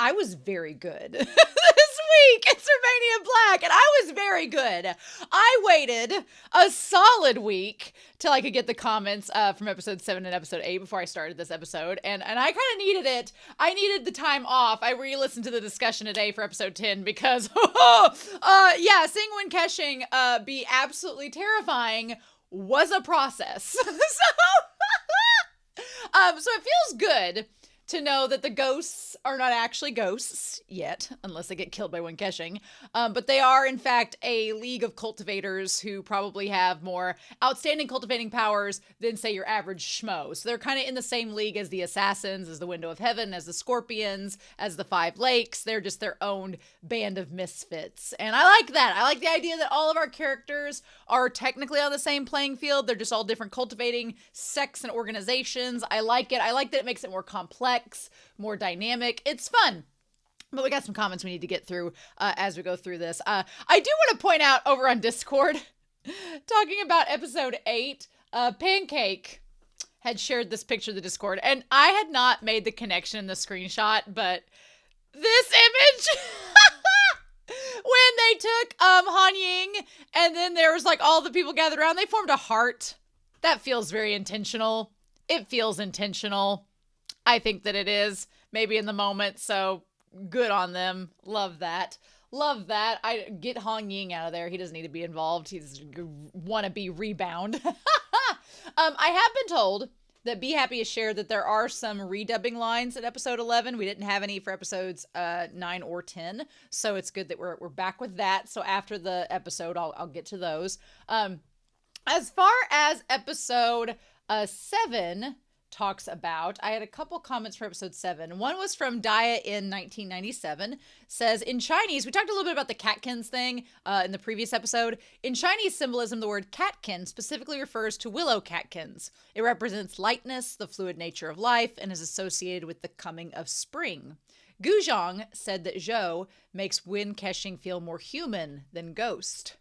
I was very good this week. It's Romania Black, and I was very good. I waited a solid week till I could get the comments from episode 7 and episode 8 before I started this episode, and I kind of needed it. I needed the time off. I re-listened to the discussion today for episode 10 because, yeah, seeing Win Keshing be absolutely terrifying was a process. So it feels good to know that the ghosts are not actually ghosts yet, unless they get killed by Win Keshing. But they are, in fact, a league of cultivators who probably have more outstanding cultivating powers than, say, your average schmo. So they're kind of in the same league as the Assassins, as the Window of Heaven, as the Scorpions, as the Five Lakes. They're just their own band of misfits. And I like that. I like the idea that all of our characters are technically on the same playing field. They're just all different cultivating sects and organizations. I like it. I like that it makes it more complex, more dynamic. It's fun. But we got some comments we need to get through as we go through this. I do want to point out over on Discord, talking about episode 8, Pancake had shared this picture of the Discord, and I had not made the connection in the screenshot, but this image, when they took Han Ying, and then there was like all the people gathered around, they formed a heart. That feels very intentional. It feels intentional. I think that it is, maybe in the moment, so good on them. Love that. Love that. I get Hong Ying out of there. He doesn't need to be involved. He's wannabe rebound. I have been told that Be Happy has shared that there are some redubbing lines in episode 11. We didn't have any for episodes 9 or 10, so it's good that we're back with that. So after the episode, I'll get to those. As far as episode 7 talks about, I had a couple comments for episode 7. One was from Daya in 1997, says, in Chinese, we talked a little bit about the catkins thing in the previous episode. In Chinese symbolism, the word catkin specifically refers to willow catkins. It represents lightness, the fluid nature of life, and is associated with the coming of spring. Gu Zhang said that Zhou makes Win Keshing feel more human than ghost.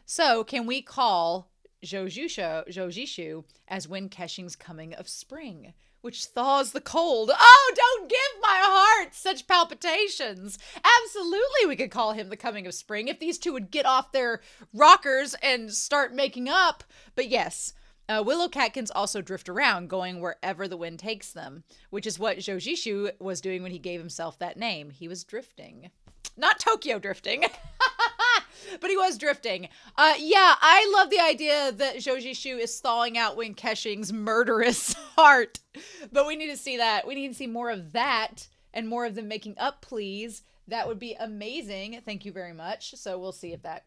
So can we call Zhou as Win Keshing's coming of spring, which thaws the cold? Oh, don't give my heart such palpitations. Absolutely, we could call him the coming of spring if these two would get off their rockers and start making up. But yes, willow catkins also drift around, going wherever the wind takes them, which is what Zhou Jishu was doing when he gave himself that name. He was drifting. Not Tokyo drifting. But he was drifting. Yeah, I love the idea that Zhou Jishu is thawing out Win Keshing's murderous heart. But we need to see that. We need to see more of that and more of them making up, please. That would be amazing. Thank you very much. So we'll see if that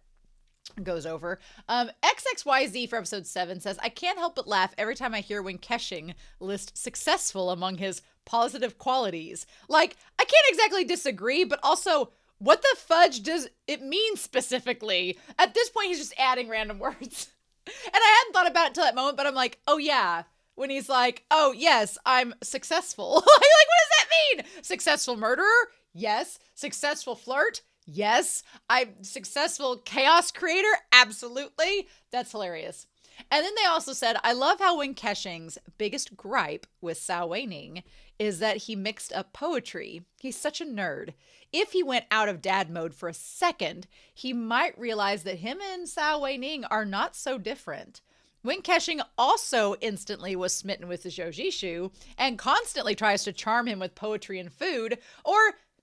goes over. XXYZ for episode 7 says, I can't help but laugh every time I hear Win Keshing list successful among his positive qualities. Like, I can't exactly disagree, but also, what the fudge does it mean specifically? At this point, he's just adding random words. And I hadn't thought about it till that moment, but I'm like, oh yeah. When he's like, oh yes, I'm successful. Like, what does that mean? Successful murderer? Yes. Successful flirt? Yes. I'm successful chaos creator? Absolutely. That's hilarious. And then they also said, I love how Win Keshing's biggest gripe with Cao Weining is that he mixed up poetry. He's such a nerd. If he went out of dad mode for a second, he might realize that him and Cao Weining are not so different. Win Keshing also instantly was smitten with the Zhou Jishu and constantly tries to charm him with poetry and food, or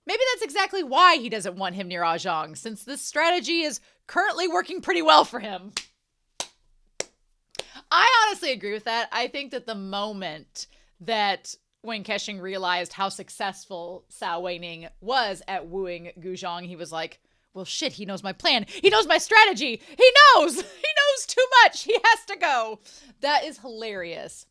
maybe that's exactly why he doesn't want him near Zhang, since this strategy is currently working pretty well for him. I honestly agree with that. I think that the moment that Win Keshing realized how successful Cao Weining was at wooing Gu Zhang, he was like, well, shit, he knows my plan. He knows my strategy. He knows. He knows too much. He has to go. That is hilarious.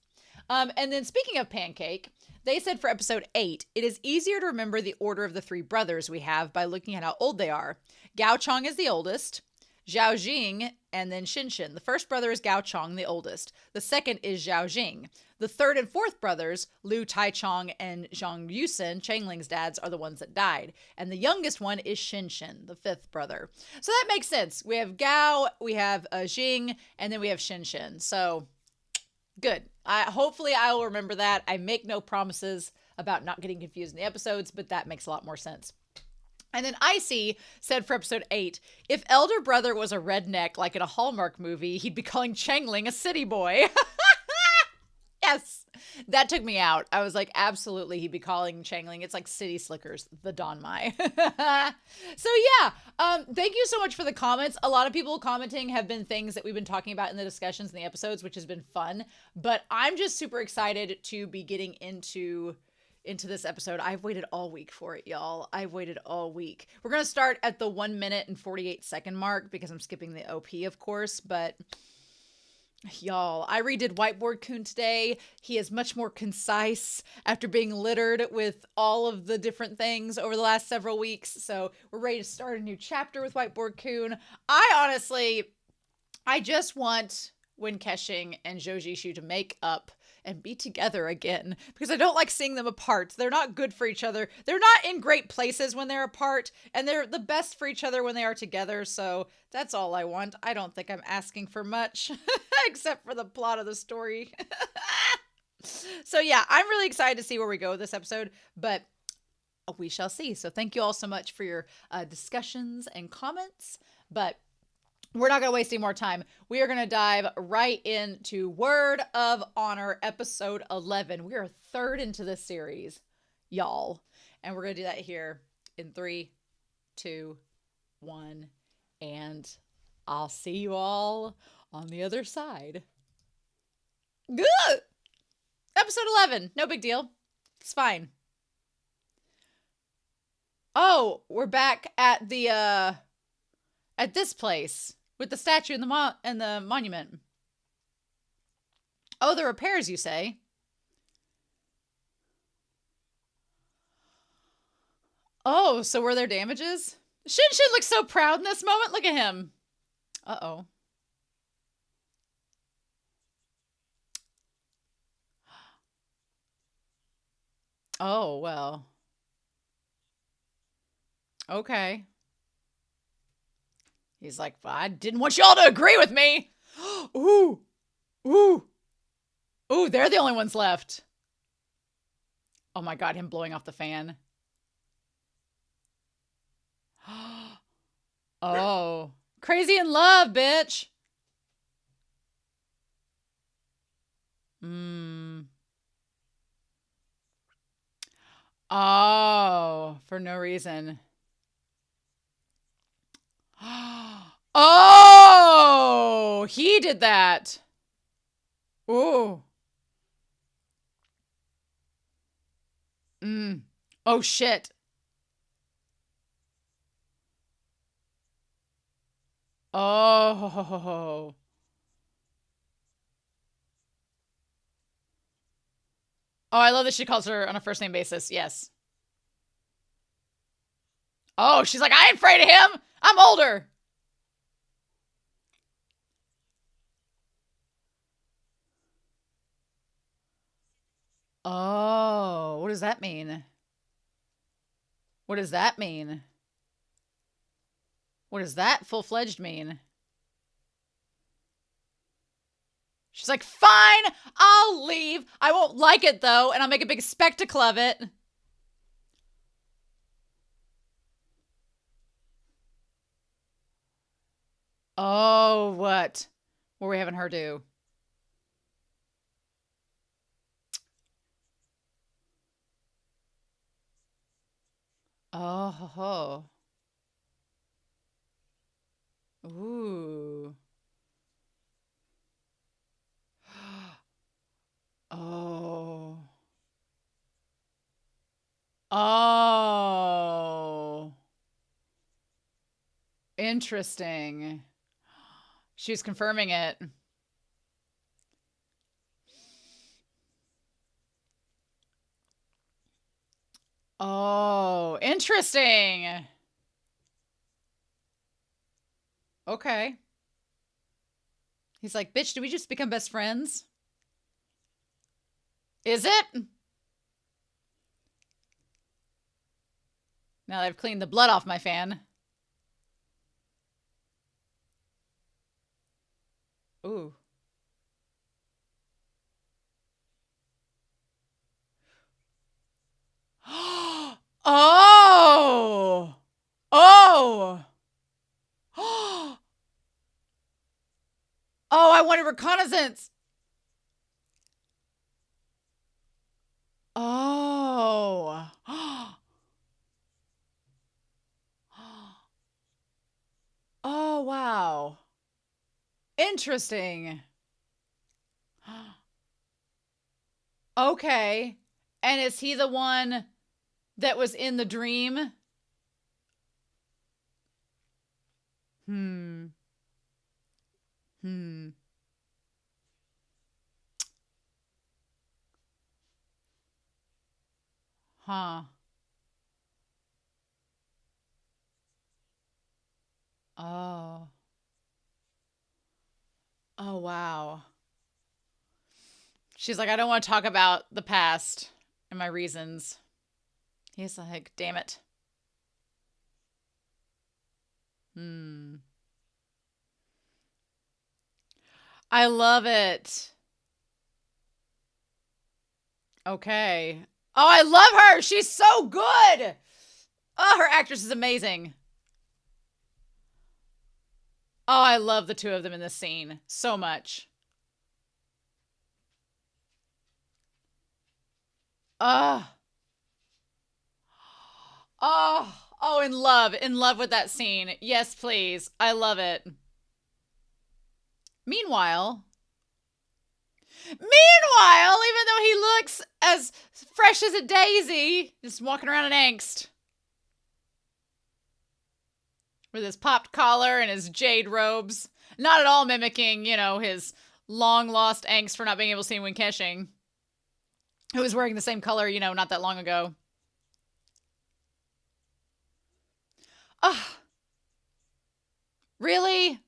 And then speaking of Pancake, they said for episode 8, it is easier to remember the order of the 3 brothers we have by looking at how old they are. Gao Chong is the oldest, Zhao Jing, and then Xinshin. The first brother is Gao Chong, the oldest. The second is Zhao Jing. The third and fourth brothers, Liu Taichong and Zhang Yusen, Chengling's dads, are the ones that died. And the youngest one is Xinshin, the fifth brother. So that makes sense. We have Gao, we have Jing, and then we have Xinshin. So good. Hopefully I will remember that. I make no promises. about not getting confused in the episodes, but that makes a lot more sense. And then Icy said for episode 8, if Elder Brother was a redneck like in a Hallmark movie, he'd be calling Chengling a city boy. Yes, that took me out. I was like, absolutely, he'd be calling Chengling. It's like City Slickers, the Don Mai. So yeah, thank you so much for the comments. A lot of people commenting have been things that we've been talking about in the discussions in the episodes, which has been fun. But I'm just super excited to be getting into this episode. I've waited all week for it, y'all. I've waited all week. We're going to start at the 1 minute and 48 second mark because I'm skipping the OP, of course, but y'all, I redid Whiteboard Coon today. He is much more concise after being littered with all of the different things over the last several weeks. So we're ready to start a new chapter with Whiteboard Coon. I just want Win Keshing and Zhou Jishu to make up and be together again because I don't like seeing them apart. They're not good for each other. They're not in great places when they're apart, and they're the best for each other when they are together. So that's all I want. I don't think I'm asking for much except for the plot of the story. So yeah, I'm really excited to see where we go with this episode, but we shall see. So thank you all so much for your discussions and comments, but we're not going to waste any more time. We are going to dive right into Word of Honor, episode 11. We are third into this series, y'all. And we're going to do that here in 3, 2, 1. And I'll see you all on the other side. Good. Episode 11. No big deal. It's fine. Oh, we're back at the, at this place. With the statue and the monument. Oh, the repairs, you say? Oh, so were there damages? Shin Shin looks so proud in this moment. Look at him. Uh-oh. Oh, well. Okay. He's like, I didn't want y'all to agree with me. Ooh. Ooh. Ooh, they're the only ones left. Oh my God, him blowing off the fan. Oh. Crazy in love, bitch. Oh, for no reason. Oh, he did that. Ooh. Oh, shit. Oh. Oh, I love that she calls her on a first name basis. Yes. Oh, she's like, I ain't afraid of him. I'm older. Oh, what does that mean? What does that mean? What does that full-fledged mean? She's like, fine, I'll leave. I won't like it, though, and I'll make a big spectacle of it. Oh, what? What are we having her do? Oh. Ooh. Oh. Oh. Interesting. She's confirming it. Oh, interesting. Okay. He's like, bitch, did we just become best friends? Is it? Now that I've cleaned the blood off my fan. Ooh. Oh. Oh. Oh, I wanted reconnaissance. Oh. Oh, wow. Interesting. Okay. And is he the one that was in the dream? Hmm. Huh. Oh. Oh, wow. She's like, I don't want to talk about the past and my reasons. He's like, damn it. I love it. Okay. Oh, I love her. She's so good. Oh, her actress is amazing. Oh, I love the two of them in this scene so much. Oh, oh, in love with that scene. Yes, please. I love it. Meanwhile, even though he looks as fresh as a daisy, just walking around in angst with his popped collar and his jade robes, not at all mimicking, his long lost angst for not being able to see him when cashing, who was wearing the same color, not that long ago. Really?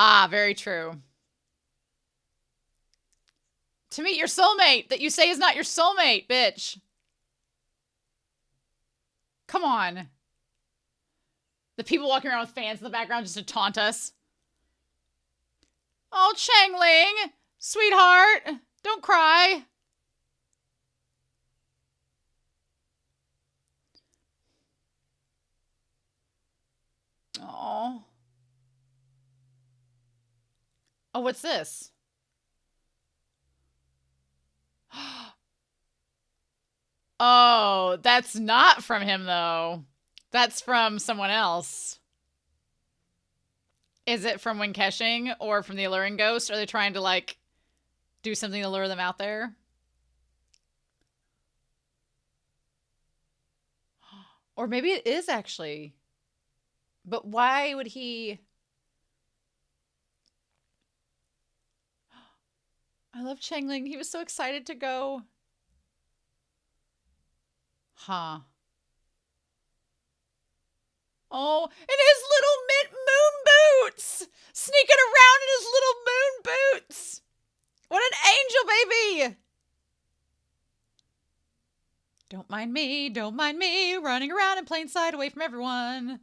Ah, very true. To meet your soulmate that you say is not your soulmate, bitch. Come on. The people walking around with fans in the background just to taunt us. Oh, Chengling, sweetheart, don't cry. Oh. Oh, what's this? Oh, that's not from him, though. That's from someone else. Is it from when caching or from the alluring ghost? Are they trying to, do something to lure them out there? Or maybe it is actually. But why would he... I love Chengling. He was so excited to go. Huh. Oh, and his little moon boots! Sneaking around in his little moon boots! What an angel, baby! Don't mind me, running around in plain sight away from everyone.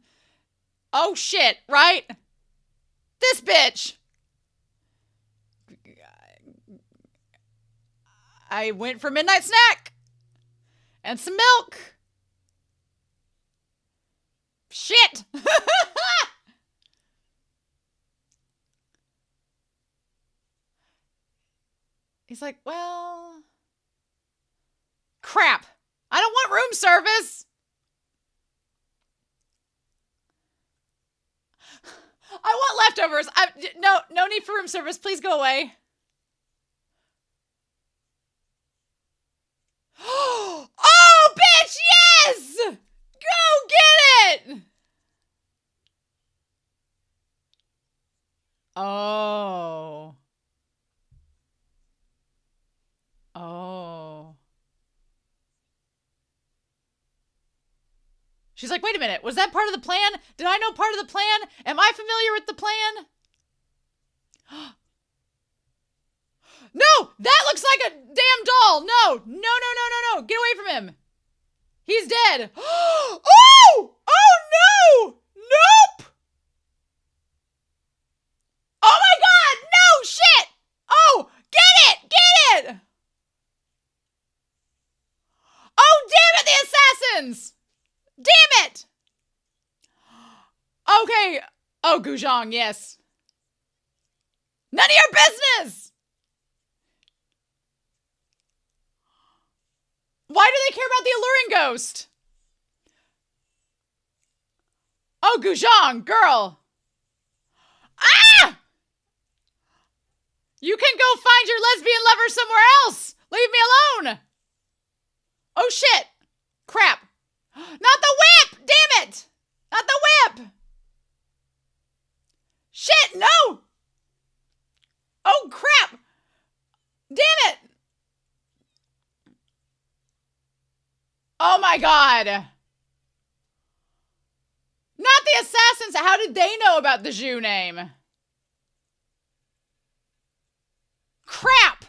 Oh, shit, right? This bitch! I went for midnight snack! And some milk! Shit! He's like, well... Crap! I don't want room service! I want leftovers! No need for room service. Please go away. Oh, bitch, yes! Go get it! Oh. Oh. She's like, wait a minute. Was that part of the plan? Did I know part of the plan? Am I familiar with the plan? No! That looks like a damn doll! No! Get away from him! He's dead! Oh! Oh no! Nope! Oh my assassins! Damn it! Okay. Oh, Guzhong, yes. None of your business! Why do they care about the alluring ghost? Oh, Guzhong, girl. Ah! You can go find your lesbian lover somewhere else. Leave me alone. Oh, shit. Crap. Not the whip! Damn it! Not the whip! Shit, no! Oh, crap! Damn it! Oh, my God. Not the assassins. How did they know about the Zhu name? Crap!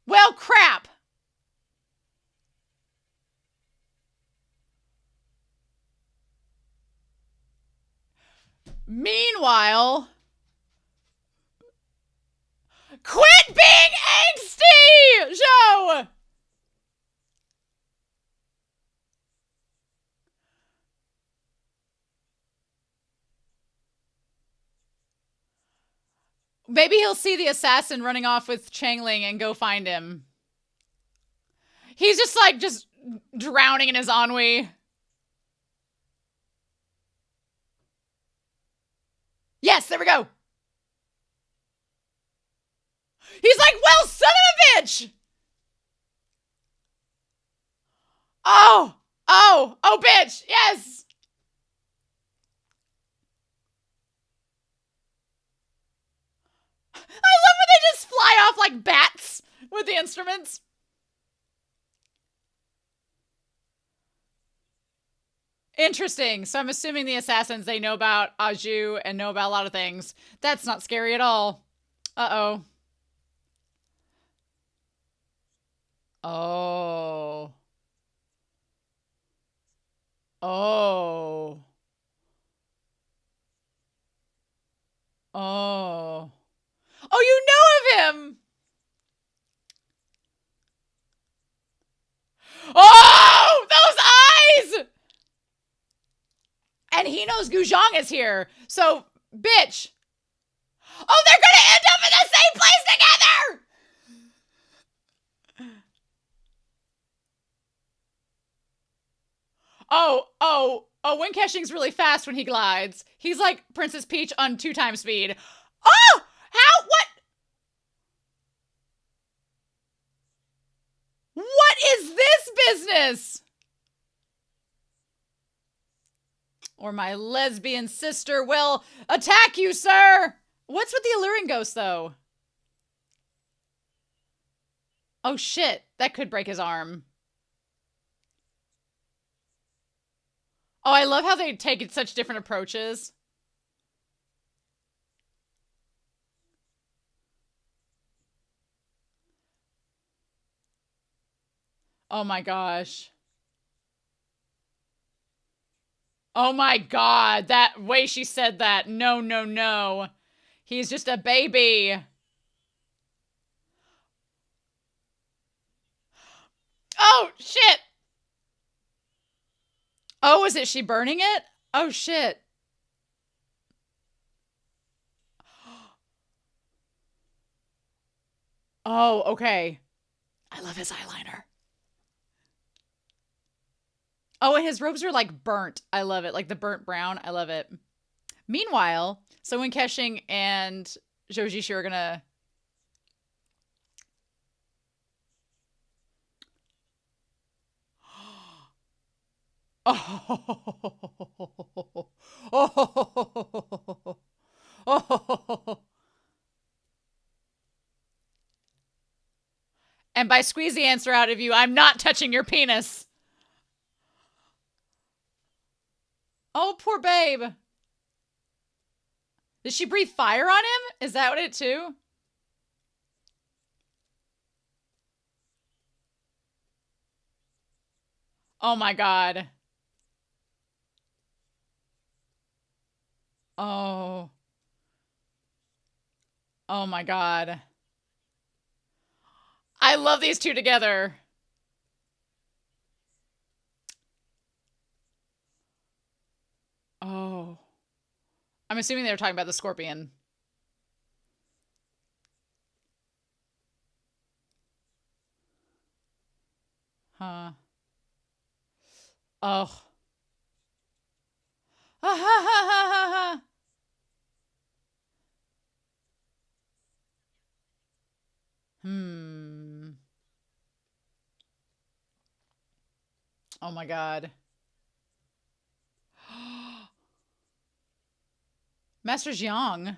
Well, crap. Meanwhile, quit being angsty, Joe! Maybe he'll see the assassin running off with Chengling and go find him. He's just like, just drowning in his ennui. Yes, there we go. He's like, well, son of a bitch! Oh, bitch, yes! I love when they just fly off like bats with the instruments. Interesting. So I'm assuming the assassins, they know about Aju and know about a lot of things. That's not scary at all. Uh-oh. Oh. Oh. Oh. Oh, you know of him! Oh! Those eyes! And he knows Guzhong is here. So, bitch. Oh, they're gonna end up in the same place together! Winkeshing's really fast when he glides. He's like Princess Peach on 2x speed. Oh! How? What is this business? Or my lesbian sister will attack you, sir! What's with the alluring ghost, though? Oh, shit. That could break his arm. Oh, I love how they take such different approaches. Oh my gosh. Oh my God. That way she said that. No, no, no. He's just a baby. Oh, shit. Oh, is it she burning it? Oh, shit. Oh, okay. I love his eyeliner. Oh, and his robes are like burnt. I love it. Like the burnt brown. I love it. Meanwhile, so when Keshing and Zhou are gonna... And by squeeze the answer out of you, I'm not touching your penis. Oh, poor babe. Did she breathe fire on him? Is that what it too? Oh my God. Oh. Oh my God. I love these two together. Oh. I'm assuming they were talking about the scorpion. Huh. Oh. Hmm. Oh my god. Master's young.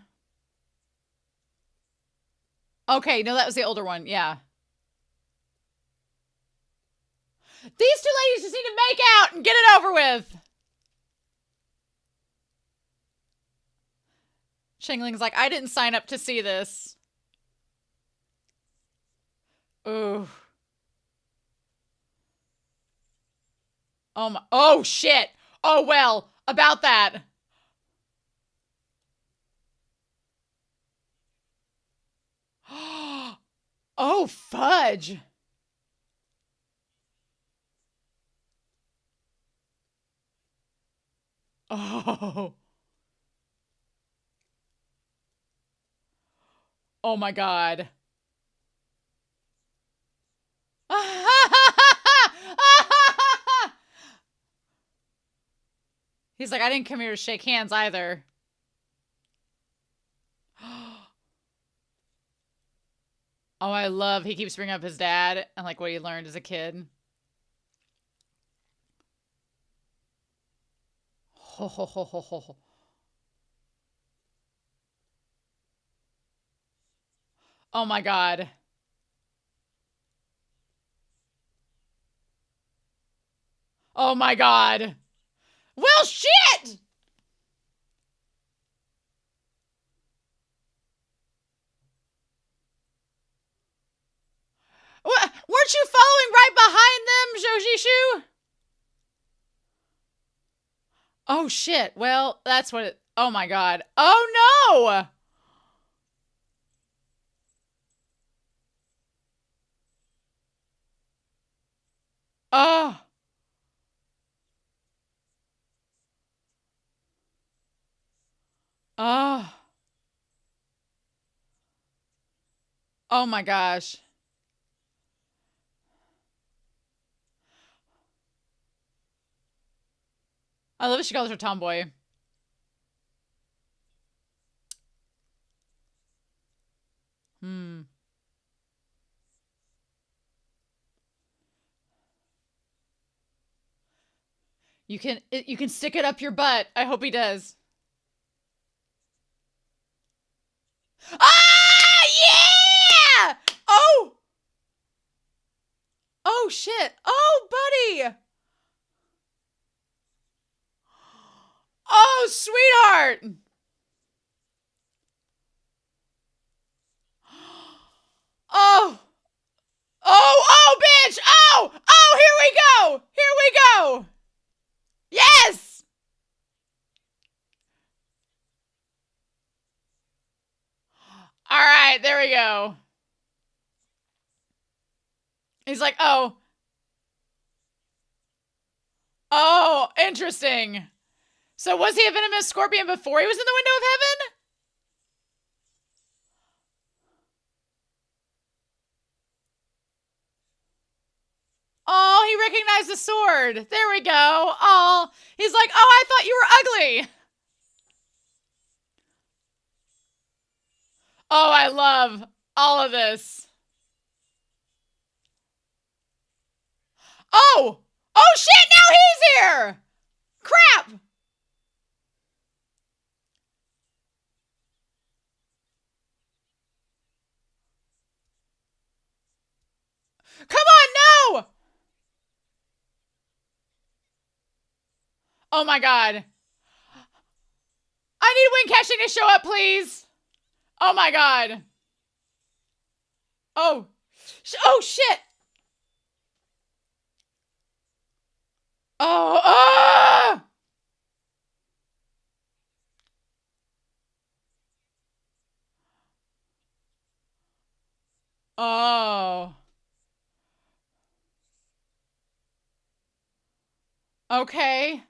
Okay, no, that was the older one. Yeah. These two ladies just need to make out and get it over with. Chengling's like, I didn't sign up to see this. Ooh. Oh my. Oh shit. Oh well. About that. Oh fudge. Oh. Oh my god. He's like, I didn't come here to shake hands either. Oh, I love he keeps bringing up his dad and like what he learned as a kid. Ho ho ho ho ho. Oh my god. Oh my god. Well, shit! What? Weren't you following right behind them, Jojishu? Oh shit. Well, that's what it... Oh my god. Oh no! Oh. Oh. Oh my gosh. I love that she calls her tomboy. Hmm. You can stick it up your butt. I hope he does. Ah, yeah! Oh! Oh shit. Oh, buddy. Oh, sweetheart. Oh. Oh, oh, bitch. Oh, oh, here we go. Here we go. Yes. All right, there we go. He's like, oh. Oh, interesting. So was he a venomous scorpion before he was in the window of heaven? Oh, he recognized the sword. There we go. Oh, he's like, oh, I thought you were ugly. Oh, I love all of this. Oh, oh shit, now he's here. Crap. Come on, no. Oh my god. I need wind catching to show up, please. Oh my god. Oh. Oh shit. Oh. Oh. Oh. Okay.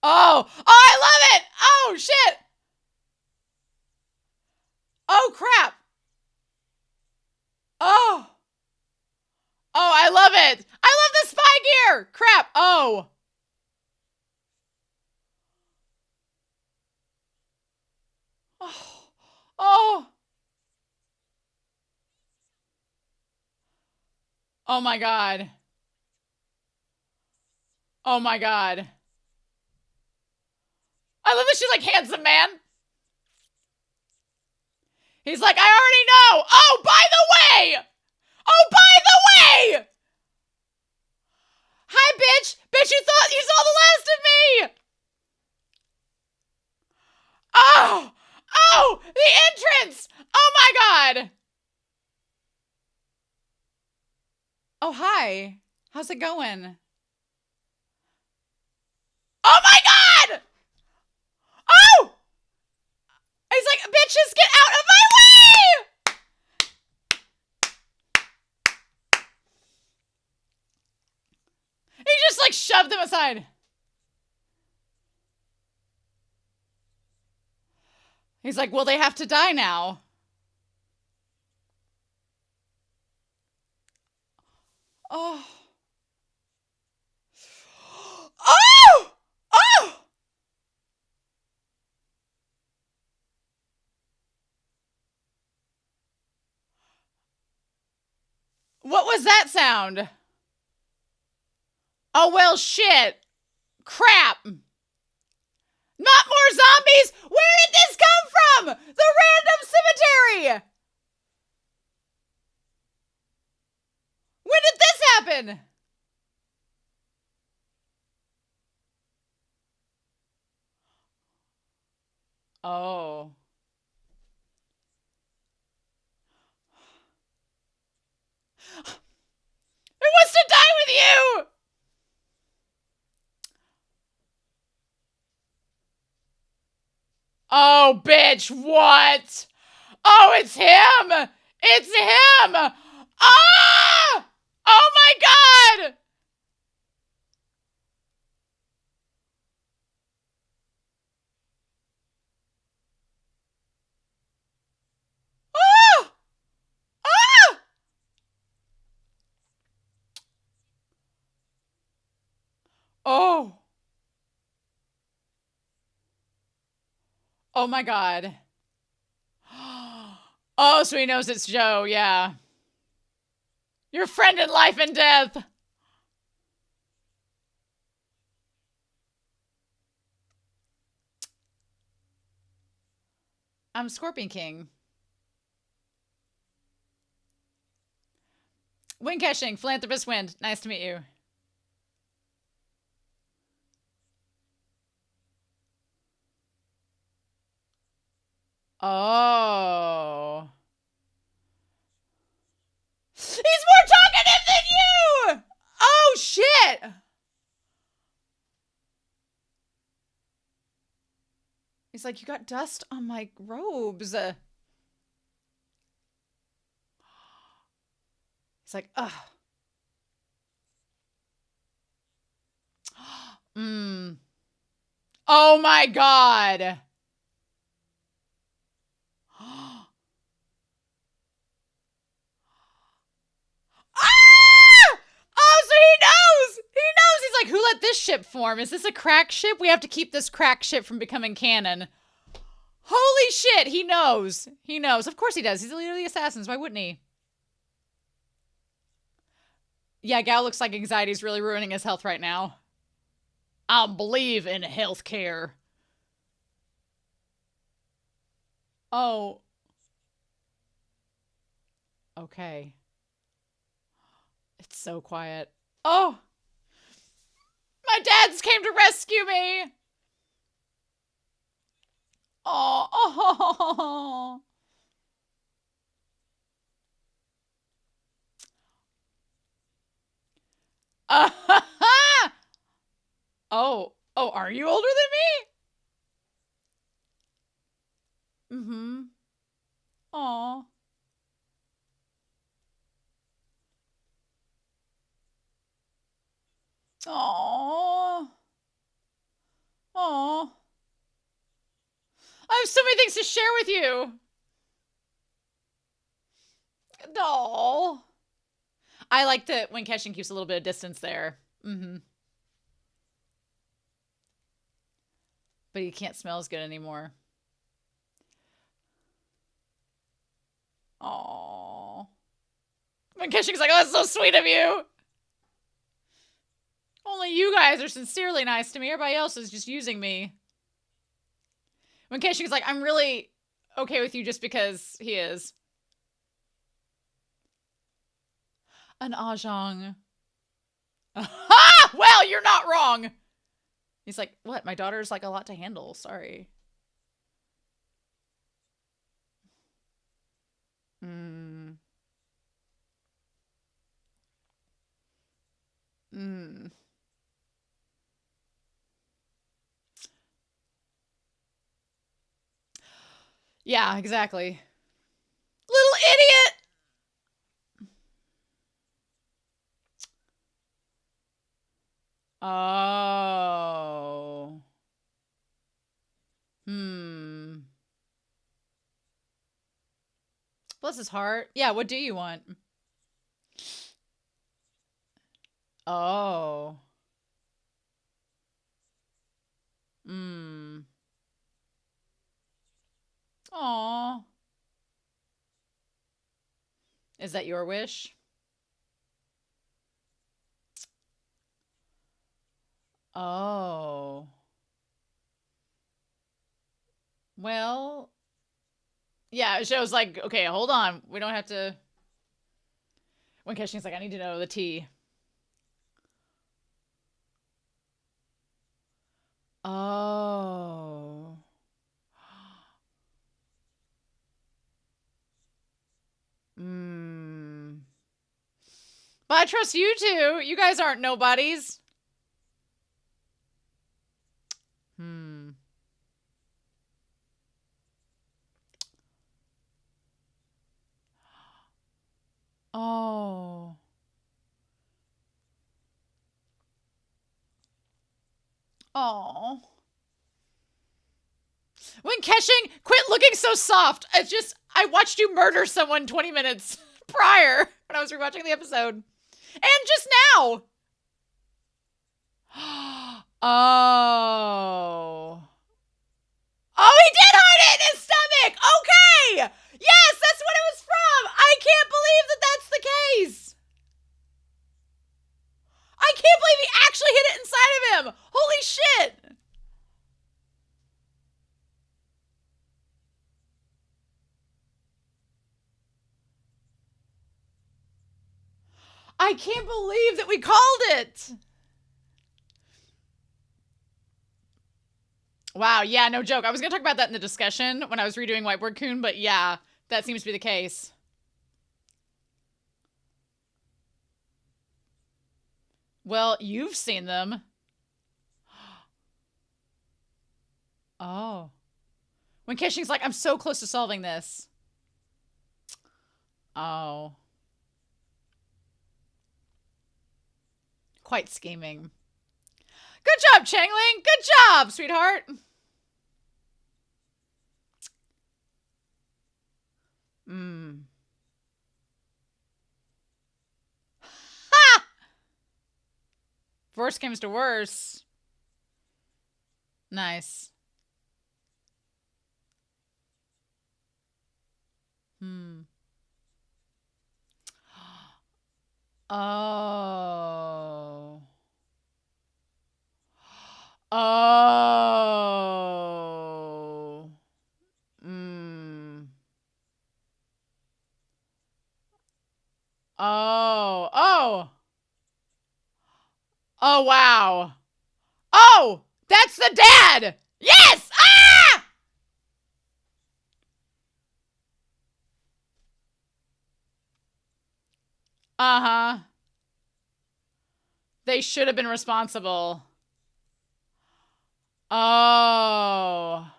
Oh, I love it. Oh, shit. Oh, crap. Oh. Oh, I love it. I love the spy gear. Crap. Oh. Oh. Oh. Oh my God. Oh my God. I love that she's like, handsome man. He's like, I already know. Oh, by the way. Oh, by the way. Hi, bitch. Bitch, you thought you saw the last of me. Oh. Oh, the entrance. Oh my God. Oh, hi. How's it going? Oh my God. Oh. He's like, bitches, get out of my way. He just like shoved them aside. He's like, well, they have to die now. Oh. Oh! Oh! What was that sound? Oh, well, shit. Crap. Not more zombies? Where did this come from? The random cemetery. When did this happen? Oh. Who wants to die with you? Oh, bitch, what? Oh, it's him! It's him! Ah! Oh my God! Ah! Ah! Oh. Oh my God. Oh, so he knows it's Joe, yeah. Your friend in life and death. I'm Scorpion King. Wind Caching, Philanthropist Wind. Nice to meet you. Oh. He's more talkative than you! Oh, shit! He's like, you got dust on my robes. He's like, ugh. Mmm. Oh my God. Ah! Oh, so he knows. He knows. He's like, who let this ship form? Is this a crack ship? We have to keep this crack ship from becoming canon. Holy shit, he knows. He knows. Of course he does. He's the leader of the assassins. Why wouldn't he? Yeah, Gal looks like anxiety's really ruining his health right now. I don't believe in healthcare. Oh. Okay. It's so quiet. Oh. My dad's came to rescue me. Oh. Oh. Oh. Oh, are you older than me? Mm-hmm. Aw. Aww. Aww. I have so many things to share with you. No. I like that when Keshin keeps a little bit of distance there. Mm-hmm. But he can't smell as good anymore. Aww. When Keshin's like, oh, that's so sweet of you. Only you guys are sincerely nice to me. Everybody else is just using me. When Keshin's like, I'm really okay with you just because he is. An Ajong. Ha! Well, you're not wrong. He's like, what? My daughter's like a lot to handle. Sorry. Hmm. Hmm. Yeah, exactly. Little idiot! Oh. Hmm. Bless his heart. Yeah, what do you want? Oh. Hmm. Aw. Is that your wish? Oh. Well, yeah, it shows like, okay, hold on. We don't have to. When Keshin's like, I need to know the tea. Oh. Hmm. But I trust you two. You guys aren't nobodies. Hmm. Oh. Oh. When Keshing, quit looking so soft. It's just, I watched you murder someone 20 minutes prior when I was rewatching the episode. And just now. Oh. Oh, he did hide it in his stomach. Okay. Yes, that's what it was from. I can't believe that that's the case. I can't believe he actually hid it inside of him. Holy shit. I can't believe that we called it. Wow, yeah, no joke. I was going to talk about that in the discussion when I was redoing Whiteboard Coon, but yeah, that seems to be the case. Well, you've seen them. Oh. When Keshing's like, I'm so close to solving this. Oh. Quite scheming. Good job, Chengling. Good job, sweetheart. Hmm. Ha! If worse comes to worse. Nice. Hmm. Oh. Oh. Hmm. Oh. Oh. Oh, wow. Oh, that's the dad. Yes. Ah! Uh-huh. They should have been responsible. Oh.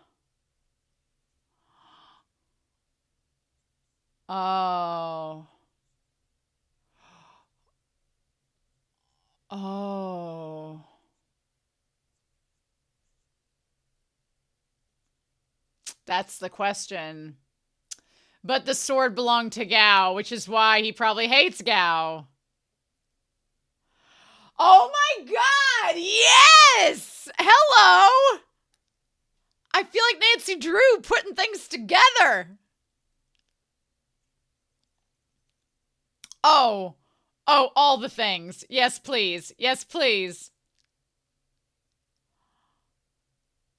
Oh. Oh. That's the question. But the sword belonged to Gao, which is why he probably hates Gao. Oh my god! Yes! Hello! I feel like Nancy Drew putting things together. Oh. Oh, all the things. Yes, please. Yes, please.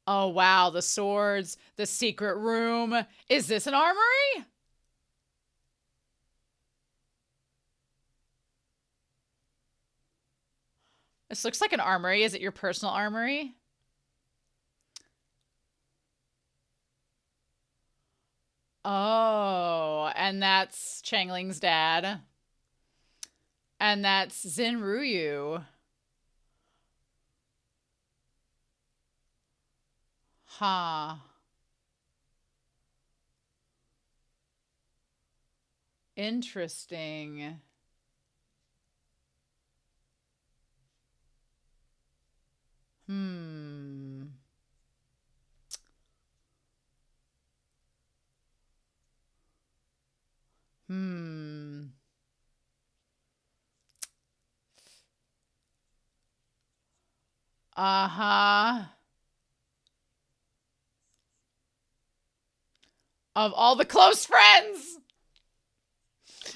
Oh, wow. The swords. The secret room. Is this an armory? This looks like an armory. Is it your personal armory? Oh, and that's Chengling's dad. And that's Zenryu. Huh. Interesting. Hmm. Uh-huh. Of all the close friends.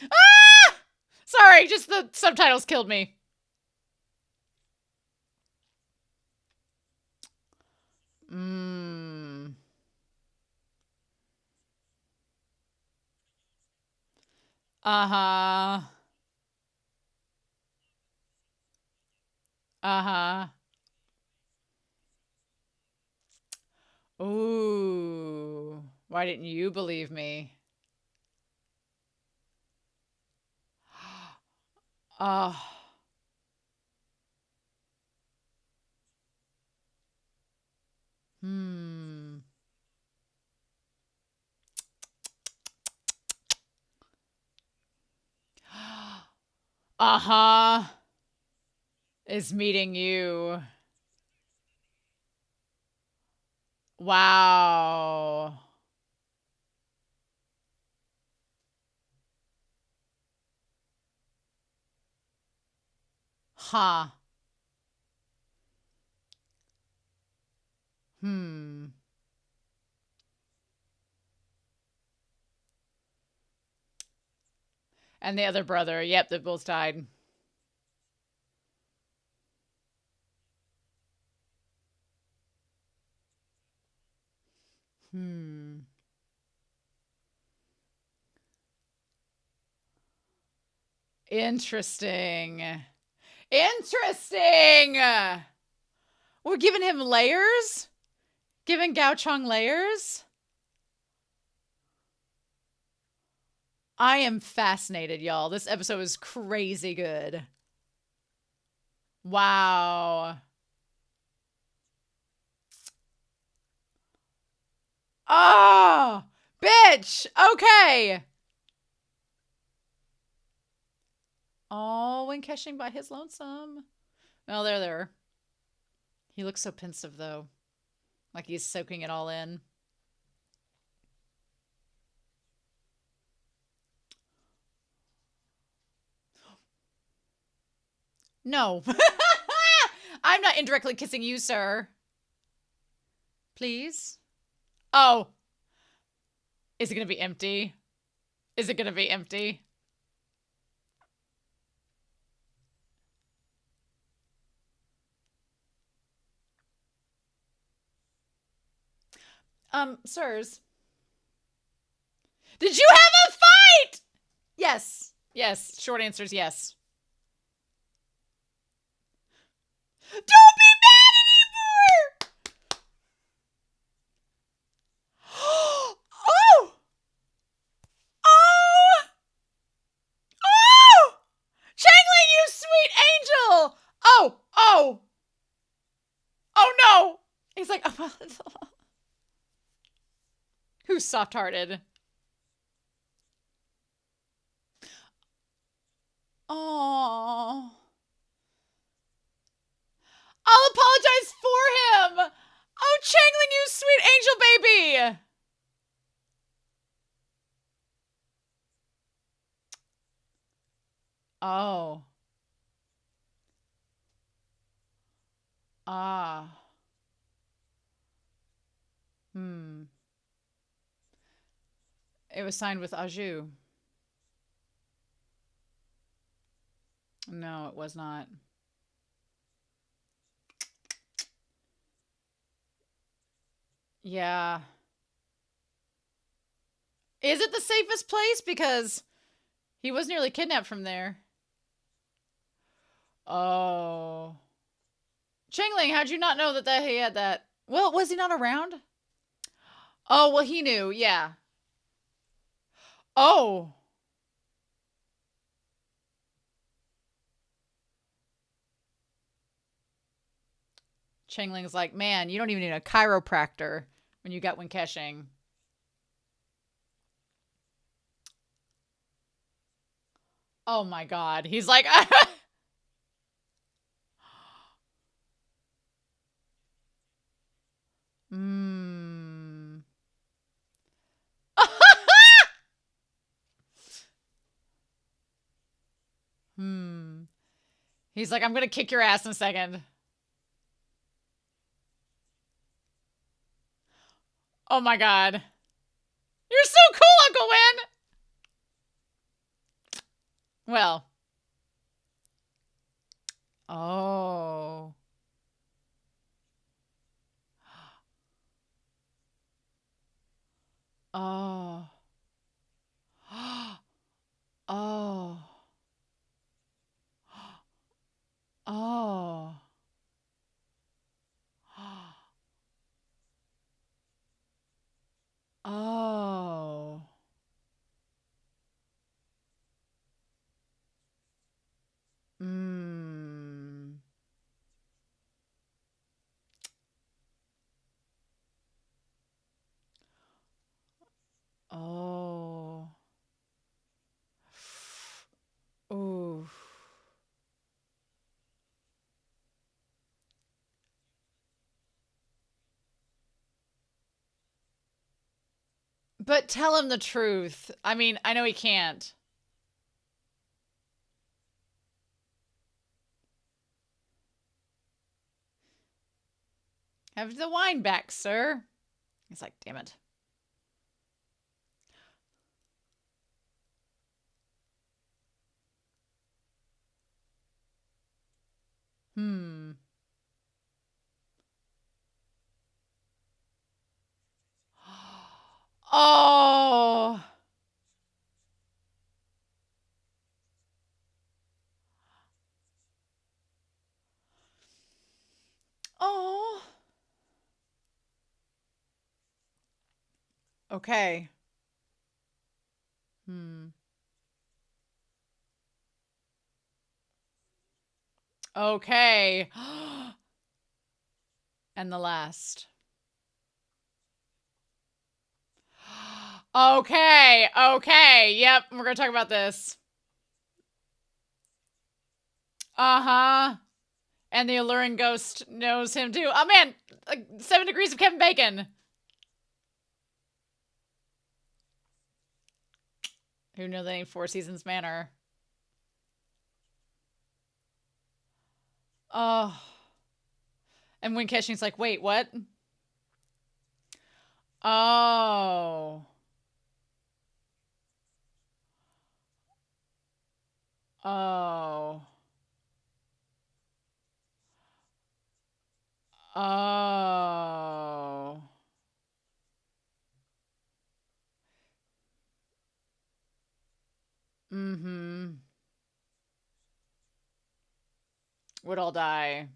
Ah! Sorry, just the subtitles killed me. Uh-huh. Uh-huh. Ooh. Why didn't you believe me? Oh. Uh-huh. Is meeting you. Wow. Huh. And the other brother. Yep, they both died. Interesting. Interesting. We're giving him layers? Giving Gao Chong layers? I am fascinated, y'all. This episode is crazy good. Wow. Oh, bitch. Okay. Oh, when cashing by his lonesome. Oh, there. He looks so pensive, though. Like he's soaking it all in. No. I'm not indirectly kissing you, sir. Please? Oh. Is it going to be empty? Is it going to be empty? Sirs. Did you have a fight? Yes. Yes. Short answer is yes. Don't be mad anymore! Oh! Oh! Oh! Chengling, you sweet angel! Oh! Oh! Oh no! He's like, who's soft-hearted? Oh. I'll apologize for him. Oh, Chengling, you sweet angel baby. Oh. Ah. Hmm. It was signed with Aju. No, it was not. Yeah. Is it the safest place? Because he was nearly kidnapped from there. Oh. Chengling, how'd you not know that he had that? Well, was he not around? Oh, well, he knew. Yeah. Oh. Chengling's like, man, you don't even need a chiropractor when you got Winkeshing. Oh my God. He's like, hmm. Hmm. He's like, I'm going to kick your ass in a second. Oh my God. You're so cool, Uncle Win. Well. Oh. Oh. Oh. Oh. Oh. Mm. Oh. Ooh. But tell him the truth. I mean, I know he can't. Have the wine back, sir. He's like, damn it. Hmm. Oh. Oh. Okay. Hmm. Okay. And the last. Okay. Okay. Yep. We're going to talk about this. Uh-huh. And the alluring ghost knows him too. Oh, man. Like 7 degrees of Kevin Bacon. Who knew they named Four Seasons Manor? Oh. And when Keshing's like, wait, what? Oh. Oh. Oh. Mm-hmm. Would all die.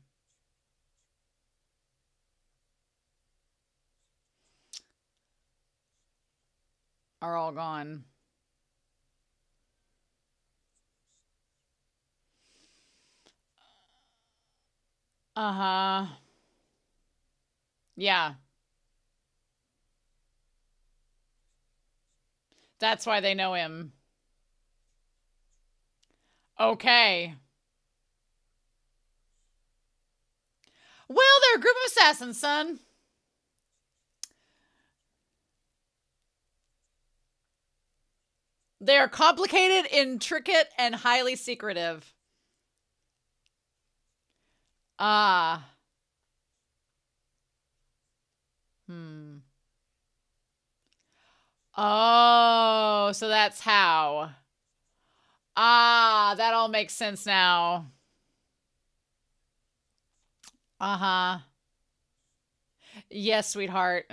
Are all gone. Uh-huh. Yeah. That's why they know him. Okay. Well, they're a group of assassins, son. They are complicated, intricate, and highly secretive. Ah. Oh, so that's how. Ah, that all makes sense now. Uh-huh. Yes, sweetheart.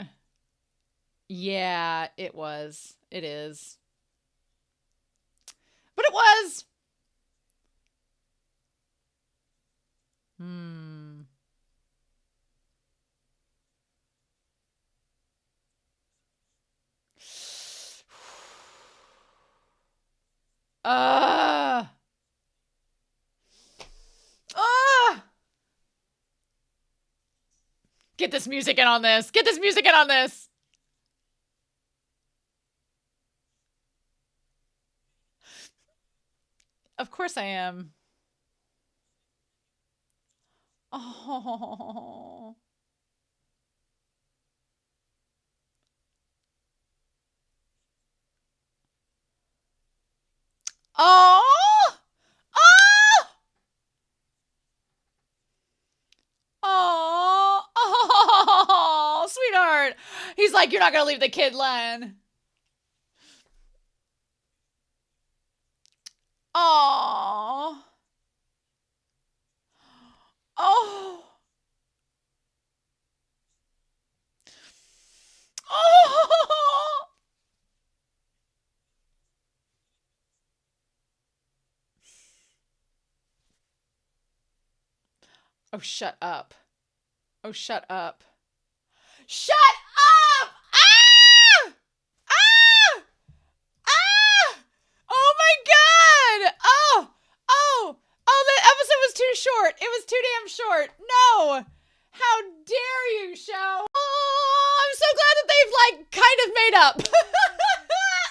Yeah, it was. It is. But it was. Uh. Get this music in on this. Get this music in on this. Of course I am. Oh. Oh. Oh. Oh. Oh. Sweetheart. He's like, you're not going to leave the kid, Len. Oh. Oh. Oh. Oh, shut up. Oh, shut up. Shut up! Ah! Ah! Ah! Oh my god! Oh! Oh! Oh, the episode was too short. It was too damn short. No! How dare you, show? Oh, I'm so glad that they've, like, kind of made up.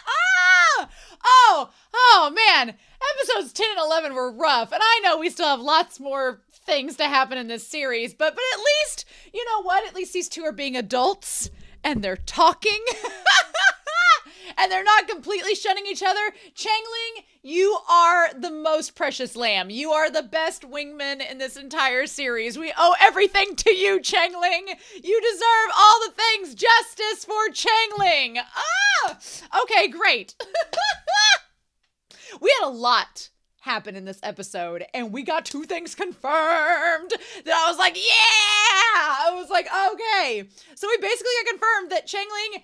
Ah! Oh! Oh, man. Episodes 10 and 11 were rough, and I know we still have lots more things to happen in this series, but at least, you know what? At least these two are being adults, and they're talking, and they're not completely shunning each other. Chengling, you are the most precious lamb. You are the best wingman in this entire series. We owe everything to you, Chengling. You deserve all the things. Justice for Chengling. Ah! Okay, great. We had a lot happen in this episode, and we got two things confirmed that I was like, yeah! I was like, okay. So we basically got confirmed that Chengling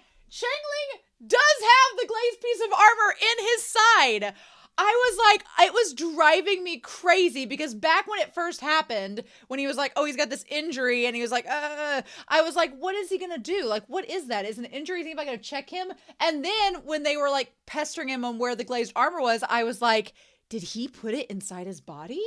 does have the glazed piece of armor in his side. I was like, it was driving me crazy because back when it first happened, when he was like, oh, he's got this injury, and he was like, I was like, what is he gonna do? Like, what is that? Is an injury? Is anybody gonna check him? And then when they were like pestering him on where the glazed armor was, I was like, did he put it inside his body?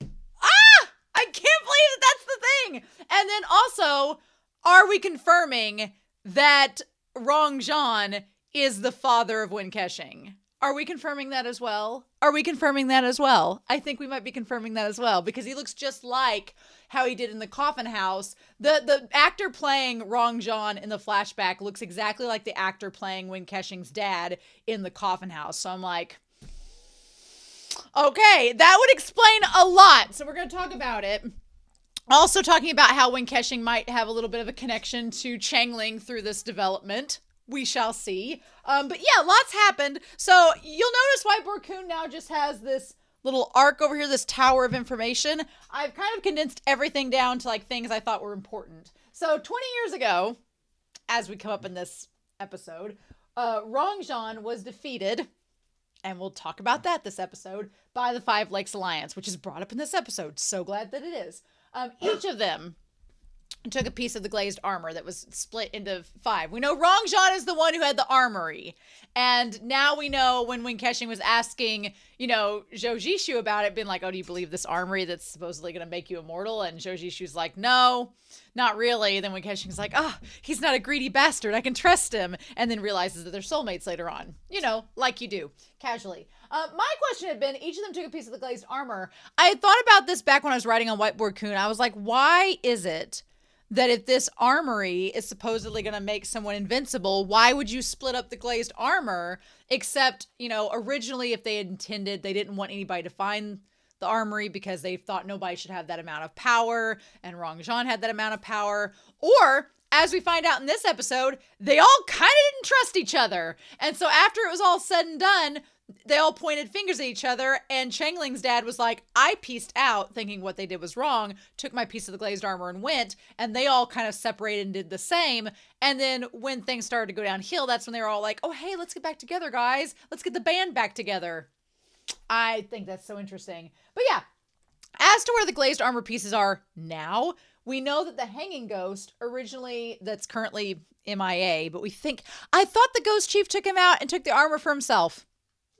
Ah! I can't believe that that's the thing. And then also, are we confirming that Rong Zhan is the father of Wen Kexing? Are we confirming that as well? Are we confirming that as well? I think we might be confirming that as well because he looks just like how he did in the coffin house. The actor playing Rong Zhan in the flashback looks exactly like the actor playing Wen Kexing's dad in the coffin house. So I'm like, okay, that would explain a lot. So we're going to talk about it. Also talking about how Wen Kexing might have a little bit of a connection to Chengling through this development. We shall see. But yeah, lots happened. So you'll notice Whiteboard Kun now just has this little arc over here, this tower of information. I've kind of condensed everything down to like things I thought were important. So 20 years ago, as we come up in this episode, Rong Zhan was defeated, and we'll talk about that this episode, by the Five Lakes Alliance, which is brought up in this episode. So glad that it is. Each of them took a piece of the glazed armor that was split into 5. We know Rong Zhan is the one who had the armory. And now we know when Wen Kexing was asking, you know, Zhou Jishu about it, being like, oh, do you believe this armory that's supposedly going to make you immortal? And Zhou Jishu's like, no, not really. Then Wen Kexing's like, he's not a greedy bastard. I can trust him. And then realizes that they're soulmates later on. You know, like you do, casually. My question had been, each of them took a piece of the glazed armor. I had thought about this back when I was writing on Whiteboard Kun. I was like, why is it that if this armory is supposedly going to make someone invincible, why would you split up the glazed armor? Except, originally if they had intended, they didn't want anybody to find the armory because they thought nobody should have that amount of power, and Rongjean had that amount of power. Or, as we find out in this episode, they all kind of didn't trust each other. And so after it was all said and done, they all pointed fingers at each other, and Chengling's dad was like, I pieced out thinking what they did was wrong, took my piece of the glazed armor and went, and they all kind of separated and did the same. And then when things started to go downhill, that's when they were all like, oh, hey, let's get back together, guys. Let's get the band back together. I think that's so interesting. But yeah, as to where the glazed armor pieces are now, we know that the hanging ghost originally, that's currently MIA, but I thought the ghost chief took him out and took the armor for himself.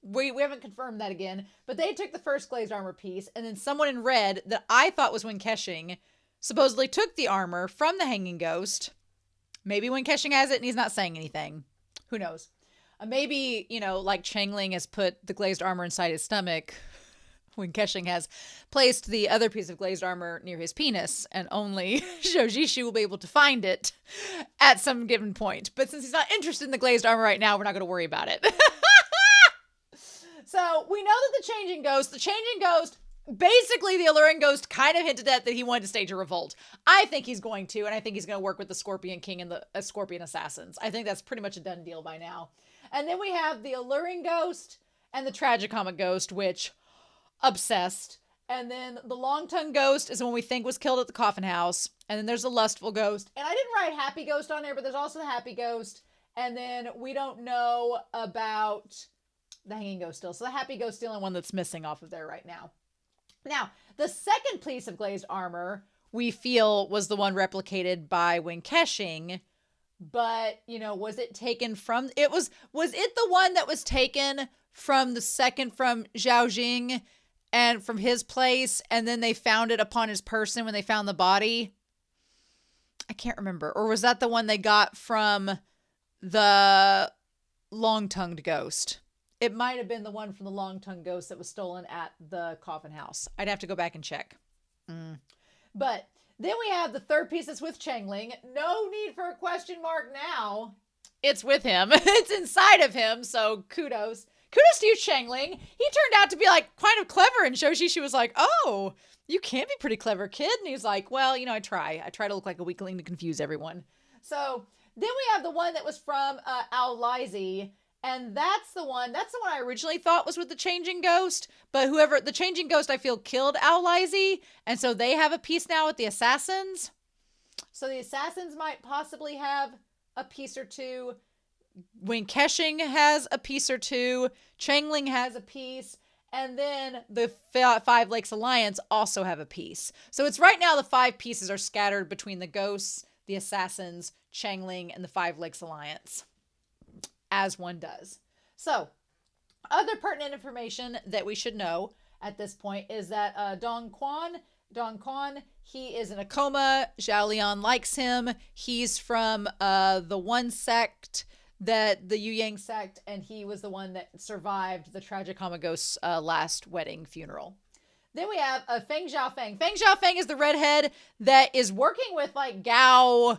We haven't confirmed that again, but they took the first glazed armor piece, and then someone in red that I thought was Winkeshing supposedly took the armor from the hanging ghost. Maybe Winkeshing has it and he's not saying anything. Who knows? Maybe, like Chengling has put the glazed armor inside his stomach. Winkeshing has placed the other piece of glazed armor near his penis, and only Zhoujishu will be able to find it at some given point. But since he's not interested in the glazed armor right now, we're not going to worry about it. So we know that the changing ghost, basically the alluring ghost kind of hinted at that he wanted to stage a revolt. I think he's going to, and I think he's going to work with the Scorpion King and the Scorpion Assassins. I think that's pretty much a done deal by now. And then we have the alluring ghost and the tragicomic ghost, which obsessed. And then the long-tongued ghost is the one we think was killed at the coffin house. And then there's the lustful ghost. And I didn't write happy ghost on there, but there's also the happy ghost. And then we don't know about the hanging ghost still. So the happy ghost still the one that's missing off of there right now. Now, the second piece of glazed armor we feel was the one replicated by Winkeshing, but, was it taken from, was it the one that was taken from the second from Zhao Jing and from his place, and then they found it upon his person when they found the body? I can't remember. Or was that the one they got from the long-tongued ghost? It might have been the one from the long-tongued ghost that was stolen at the coffin house. I'd have to go back and check. But then we have the third piece that's with Chengling. No need for a question mark now. It's with him. It's inside of him, so kudos. Kudos to you, Chengling. He turned out to be, kind of clever, and Zhoujishu was like, oh, you can be pretty clever, kid. And he's like, well, I try. I try to look like a weakling to confuse everyone. So then we have the one that was from Al-Lizi. And that's the one I originally thought was with the changing ghost. But the changing ghost, I feel, killed Al-Lizi. And so they have a piece now with the assassins. So the assassins might possibly have a piece or two. Winkeshing has a piece or two. Chengling has a piece. And then the Five Lakes Alliance also have a piece. So it's right now the 5 pieces are scattered between the ghosts, the assassins, Chengling, and the Five Lakes Alliance. As one does. So, other pertinent information that we should know at this point is that Dong Quan, he is in a coma. Zhao Lian likes him. He's from the one sect, the Yu Yang sect, and he was the one that survived the tragicomic ghost's last wedding funeral. Then we have Feng Xiaofeng. Feng Xiaofeng is the redhead that is working with Gao,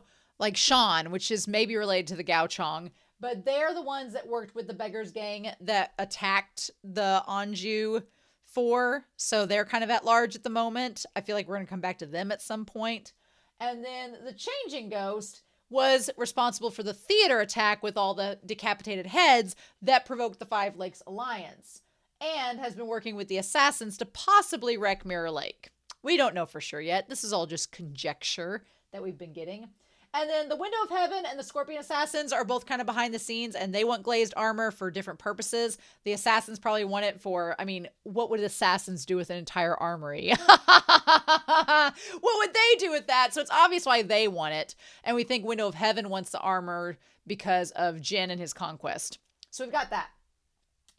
Shan, which is maybe related to the Gao Chong. But they're the ones that worked with the Beggars Gang that attacked the Anjou 4. So they're kind of at large at the moment. I feel like we're going to come back to them at some point. And then the Changing Ghost was responsible for the theater attack with all the decapitated heads that provoked the Five Lakes Alliance. And has been working with the assassins to possibly wreck Mirror Lake. We don't know for sure yet. This is all just conjecture that we've been getting. And then the Window of Heaven and the Scorpion Assassins are both kind of behind the scenes, and they want glazed armor for different purposes. The Assassins probably want it for, what would assassins do with an entire armory? What would they do with that? So it's obvious why they want it. And we think Window of Heaven wants the armor because of Jin and his conquest. So we've got that.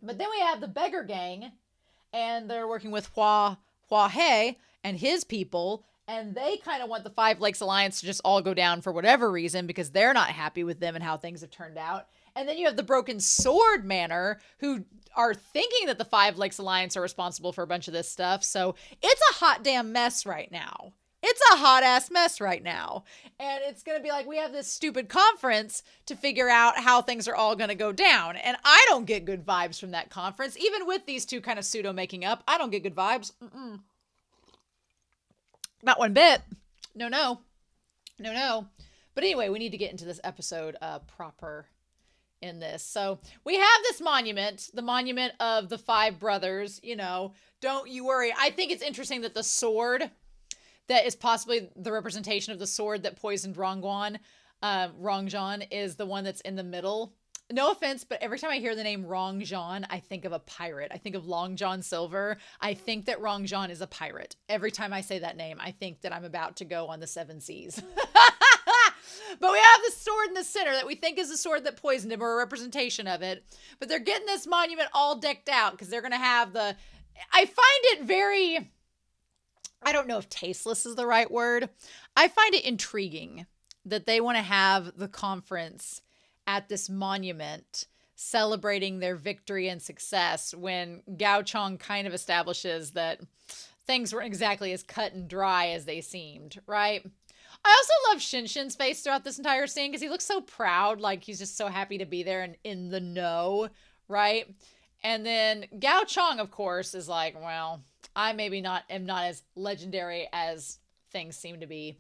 But then we have the Beggar Gang, and they're working with Hua He and his people. And they kind of want the Five Lakes Alliance to just all go down for whatever reason because they're not happy with them and how things have turned out. And then you have the Broken Sword Manor who are thinking that the Five Lakes Alliance are responsible for a bunch of this stuff. So it's a hot damn mess right now. it's a hot ass mess right now. And it's going to be like, we have this stupid conference to figure out how things are all going to go down. And I don't get good vibes from that conference. Even with these two kind of pseudo making up, I don't get good vibes. Not one bit. No. But anyway, we need to get into this episode proper in this. So we have this monument, the monument of the 5 brothers, you know, don't you worry. I think it's interesting that the sword that is possibly the representation of the sword that poisoned Rongguan, Rongzhan, is the one that's in the middle. No offense, but every time I hear the name Rongzhan, I think of a pirate. I think of Long John Silver. I think that Rongzhan is a pirate. Every time I say that name, I think that I'm about to go on the 7 seas. But we have this sword in the center that we think is the sword that poisoned him, or a representation of it. But they're getting this monument all decked out because they're going to have the... I find it very... I don't know if tasteless is the right word. I find it intriguing that they want to have the conference at this monument celebrating their victory and success when Gao Chong kind of establishes that things weren't exactly as cut and dry as they seemed, right? I also love Shinshin's face throughout this entire scene because he looks so proud, like he's just so happy to be there and in the know, right? And then Gao Chong, of course, is like, well, I maybe am not as legendary as things seem to be.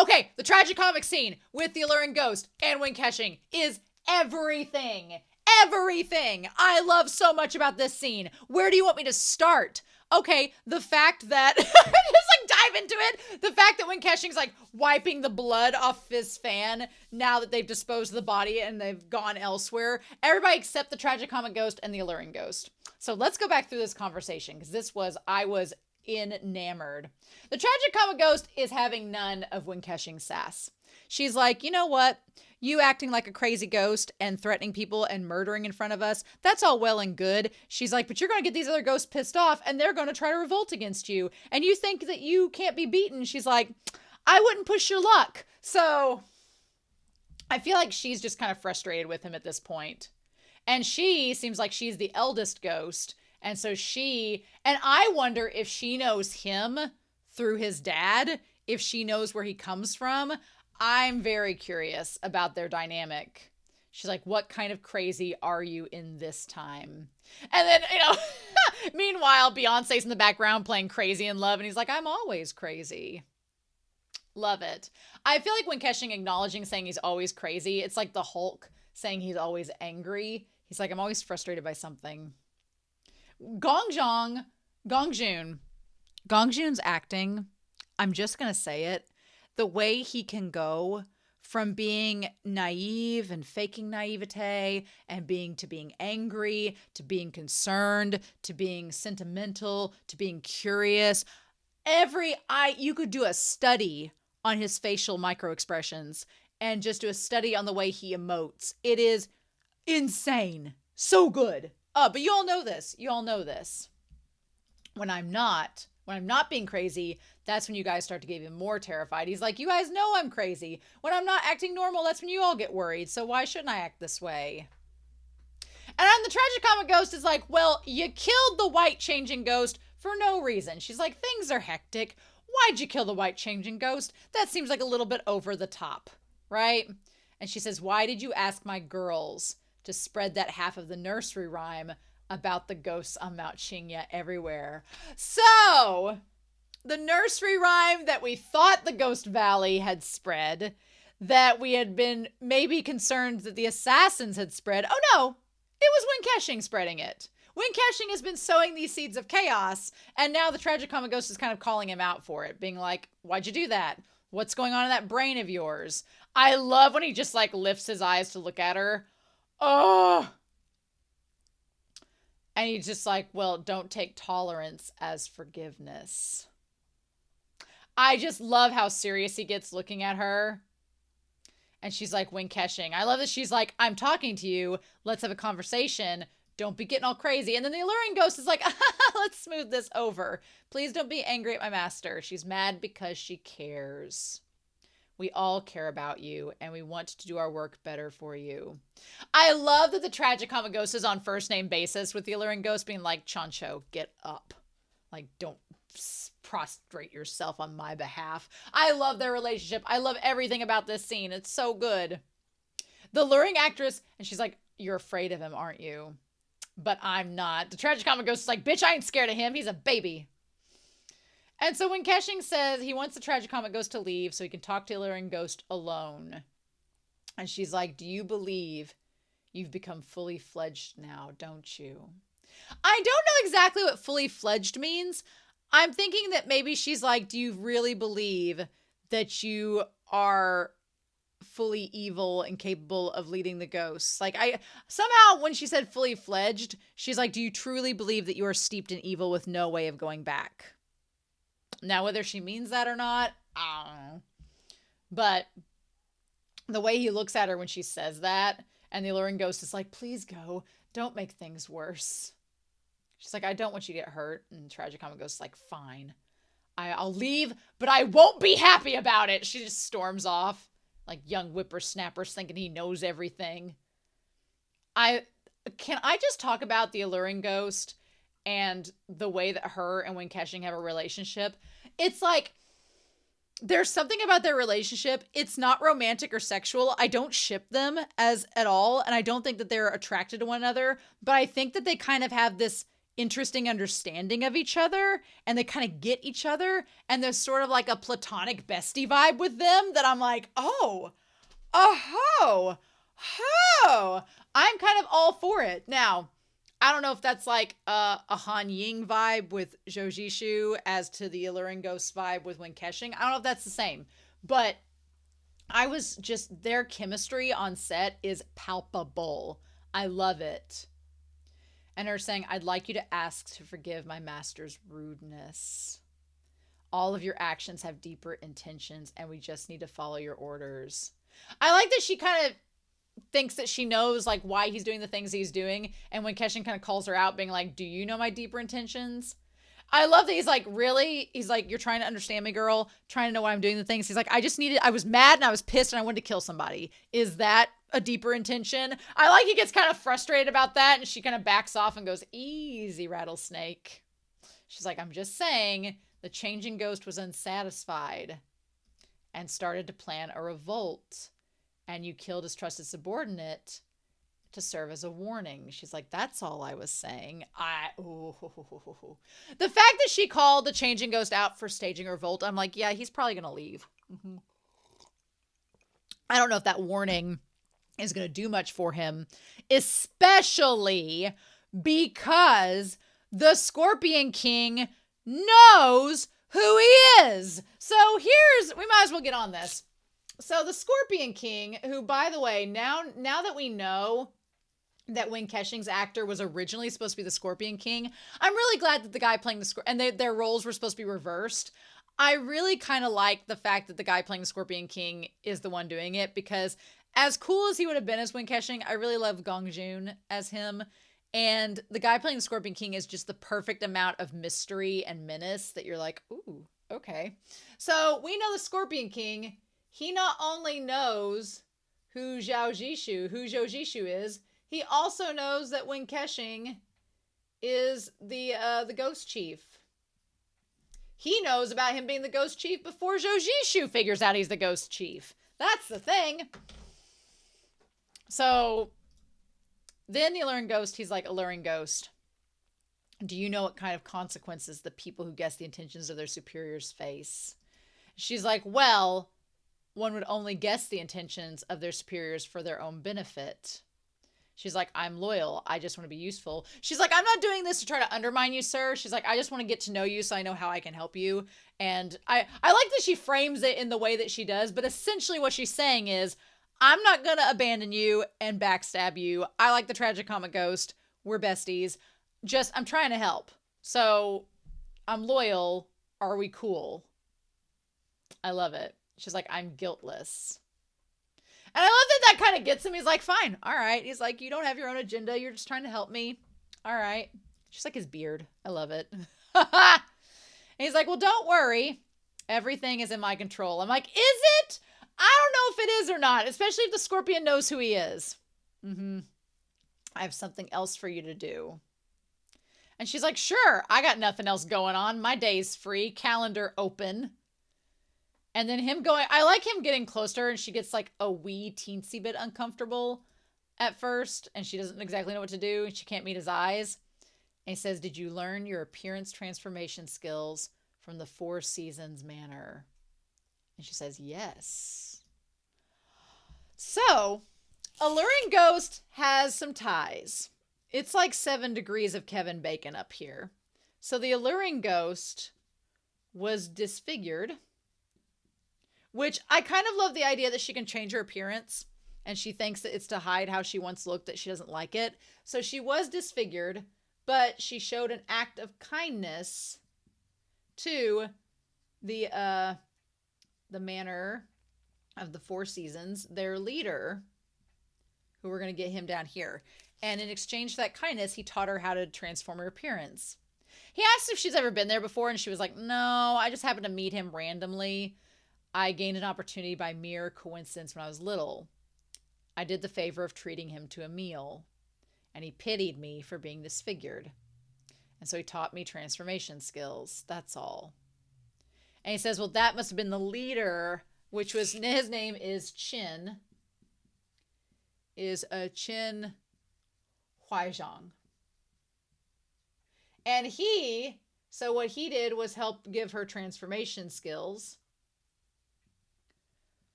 Okay, the tragicomic scene with the alluring ghost and Wing Keqing is everything. Everything I love so much about this scene. Where do you want me to start? Okay, the fact that, just like dive into it. The fact that when Keqing's like wiping the blood off his fan now that they've disposed of the body and they've gone elsewhere. Everybody except the tragicomic ghost and the alluring ghost. So let's go back through this conversation because I was enamored. The tragicomic ghost is having none of Wing Keqing's sass. She's like, you know what? You acting like a crazy ghost and threatening people and murdering in front of us, that's all well and good. She's like, but you're going to get these other ghosts pissed off and they're going to try to revolt against you. And you think that you can't be beaten. She's like, I wouldn't push your luck. So I feel like she's just kind of frustrated with him at this point. And she seems like she's the eldest ghost. And so and I wonder if she knows him through his dad, if she knows where he comes from. I'm very curious about their dynamic. She's like, what kind of crazy are you in this time? And then, meanwhile, Beyonce's in the background playing Crazy in Love. And he's like, I'm always crazy. Love it. I feel like when Keqing acknowledging saying he's always crazy, it's like the Hulk saying he's always angry. He's like, I'm always frustrated by something. Gongjun's acting, I'm just going to say it. The way he can go from being naive and faking naivete and being angry, to being concerned, to being sentimental, to being curious. You could do a study on his facial micro expressions and just do a study on the way he emotes. It is insane. So good. But you all know this. When I'm not being crazy, that's when you guys start to get even more terrified. He's like, you guys know I'm crazy. When I'm not acting normal, that's when you all get worried. So why shouldn't I act this way? And then the tragicomic ghost is like, well, you killed the white changing ghost for no reason. She's like, things are hectic. Why'd you kill the white changing ghost? That seems like a little bit over the top, right? And she says, why did you ask my girls to spread that half of the nursery rhyme about the ghosts on Mount Qingya everywhere? So, the nursery rhyme that we thought the Ghost Valley had spread, that we had been maybe concerned that the assassins had spread. Oh no, it was Wing Keqing spreading it. Wing Keqing has been sowing these seeds of chaos, and now the tragicomic ghost is kind of calling him out for it, being like, why'd you do that? What's going on in that brain of yours? I love when he just like lifts his eyes to look at her. Oh! And he's just like, well, don't take tolerance as forgiveness. I just love how serious he gets looking at her. And she's like, Wing Keqing. I love that she's like, I'm talking to you. Let's have a conversation. Don't be getting all crazy. And then the alluring ghost is like, let's smooth this over. Please don't be angry at my master. She's mad because she cares. We all care about you, and we want to do our work better for you. I love that the tragicomic ghost is on first name basis with the alluring ghost being like, Chancho, get up. Like, don't prostrate yourself on my behalf. I love their relationship. I love everything about this scene. It's so good. The luring actress, and she's like, you're afraid of him, aren't you? But I'm not. The tragicomic ghost is like, bitch, I ain't scared of him. He's a baby. And so when Keshing says he wants the tragicomic ghost to leave so he can talk to the alluring ghost alone. And she's like, do you believe you've become fully fledged now, don't you? I don't know exactly what fully fledged means. I'm thinking that maybe she's like, do you really believe that you are fully evil and capable of leading the ghosts? Like, somehow when she said fully fledged, she's like, do you truly believe that you are steeped in evil with no way of going back? Now, whether she means that or not, I don't know. But the way he looks at her when she says that, and the alluring ghost is like, please go. Don't make things worse. She's like, I don't want you to get hurt. And tragicomic ghost is like, fine. I'll leave, but I won't be happy about it. She just storms off like young whippersnappers thinking he knows everything. Can I just talk about the alluring ghost and the way that her and Wing Keshing have a relationship? It's like, there's something about their relationship. It's not romantic or sexual. I don't ship them at all. And I don't think that they're attracted to one another, but I think that they kind of have this interesting understanding of each other, and they kind of get each other, and there's sort of like a platonic bestie vibe with them that I'm like, oh, I'm kind of all for it. Now, I don't know if that's like a Han Ying vibe with Zhou Jishu as to the alluring ghost vibe with Wen Keshing. I don't know if that's the same, but their chemistry on set is palpable. I love it. And her saying, I'd like you to ask to forgive my master's rudeness. All of your actions have deeper intentions, and we just need to follow your orders. I like that she kind of thinks that she knows like why he's doing the things he's doing, and when Keshing kind of calls her out being like, do you know my deeper intentions? I love that he's like, really? He's like, you're trying to understand me, girl, trying to know why I'm doing the things. He's like, I was mad and I was pissed and I wanted to kill somebody. Is that a deeper intention? I like he gets kind of frustrated about that, and she kind of backs off and goes, easy, rattlesnake. She's like, I'm just saying the changing ghost was unsatisfied and started to plan a revolt, and you killed his trusted subordinate to serve as a warning. She's like, that's all I was saying. The fact that she called the changing ghost out for staging a revolt, I'm like, yeah, he's probably gonna leave. I don't know if that warning is gonna do much for him, especially because the Scorpion King knows who he is. So we might as well get on this. So the Scorpion King, who, by the way, now that we know that Wing Keshing's actor was originally supposed to be the Scorpion King, I'm really glad that the guy playing the Scorpion, and their roles were supposed to be reversed. I really kind of like the fact that the guy playing the Scorpion King is the one doing it, because as cool as he would have been as Wing Keshing, I really love Gong Jun as him. And the guy playing the Scorpion King is just the perfect amount of mystery and menace that you're like, ooh, okay. So we know the Scorpion King, he not only knows who Zhou Jishu is, he also knows that Wing Keshing is the ghost chief. He knows about him being the ghost chief before Zhou Jishu figures out he's the ghost chief. That's the thing. So then the alluring ghost, he's like, alluring ghost, do you know what kind of consequences the people who guess the intentions of their superiors face? She's like, well, one would only guess the intentions of their superiors for their own benefit. She's like, I'm loyal. I just want to be useful. She's like, I'm not doing this to try to undermine you, sir. She's like, I just want to get to know you so I know how I can help you. And I like that she frames it in the way that she does, but essentially what she's saying is, I'm not going to abandon you and backstab you. I like the tragicomic ghost. We're besties. I'm trying to help. So I'm loyal. Are we cool? I love it. She's like, I'm guiltless. And I love that kind of gets him. He's like, fine. All right. He's like, you don't have your own agenda. You're just trying to help me. All right. She's like his beard. I love it. And he's like, well, don't worry. Everything is in my control. I'm like, is it? I don't know if it is or not, especially if the Scorpion knows who he is. I have something else for you to do. And she's like, sure, I got nothing else going on. My day's free, calendar open. And then him going, I like him getting close to her, and she gets like a wee teensy bit uncomfortable at first, and she doesn't exactly know what to do, and she can't meet his eyes. And he says, did you learn your appearance transformation skills from the Four Seasons Manor? And she says, yes. So, Alluring Ghost has some ties. It's like 7 degrees of Kevin Bacon up here. So the Alluring Ghost was disfigured, which I kind of love the idea that she can change her appearance, and she thinks that it's to hide how she once looked, that she doesn't like it. So she was disfigured, but she showed an act of kindness to the manor of the Four Seasons, their leader, who we're going to get him down here. And in exchange for that kindness, he taught her how to transform her appearance. He asked if she's ever been there before, and she was like, no, I just happened to meet him randomly. I gained an opportunity by mere coincidence when I was little. I did the favor of treating him to a meal, and he pitied me for being disfigured. And so he taught me transformation skills. That's all. And he says, well, that must have been the leader, which was, his name is Chin. Chin Huaizhang. And so what he did was help give her transformation skills,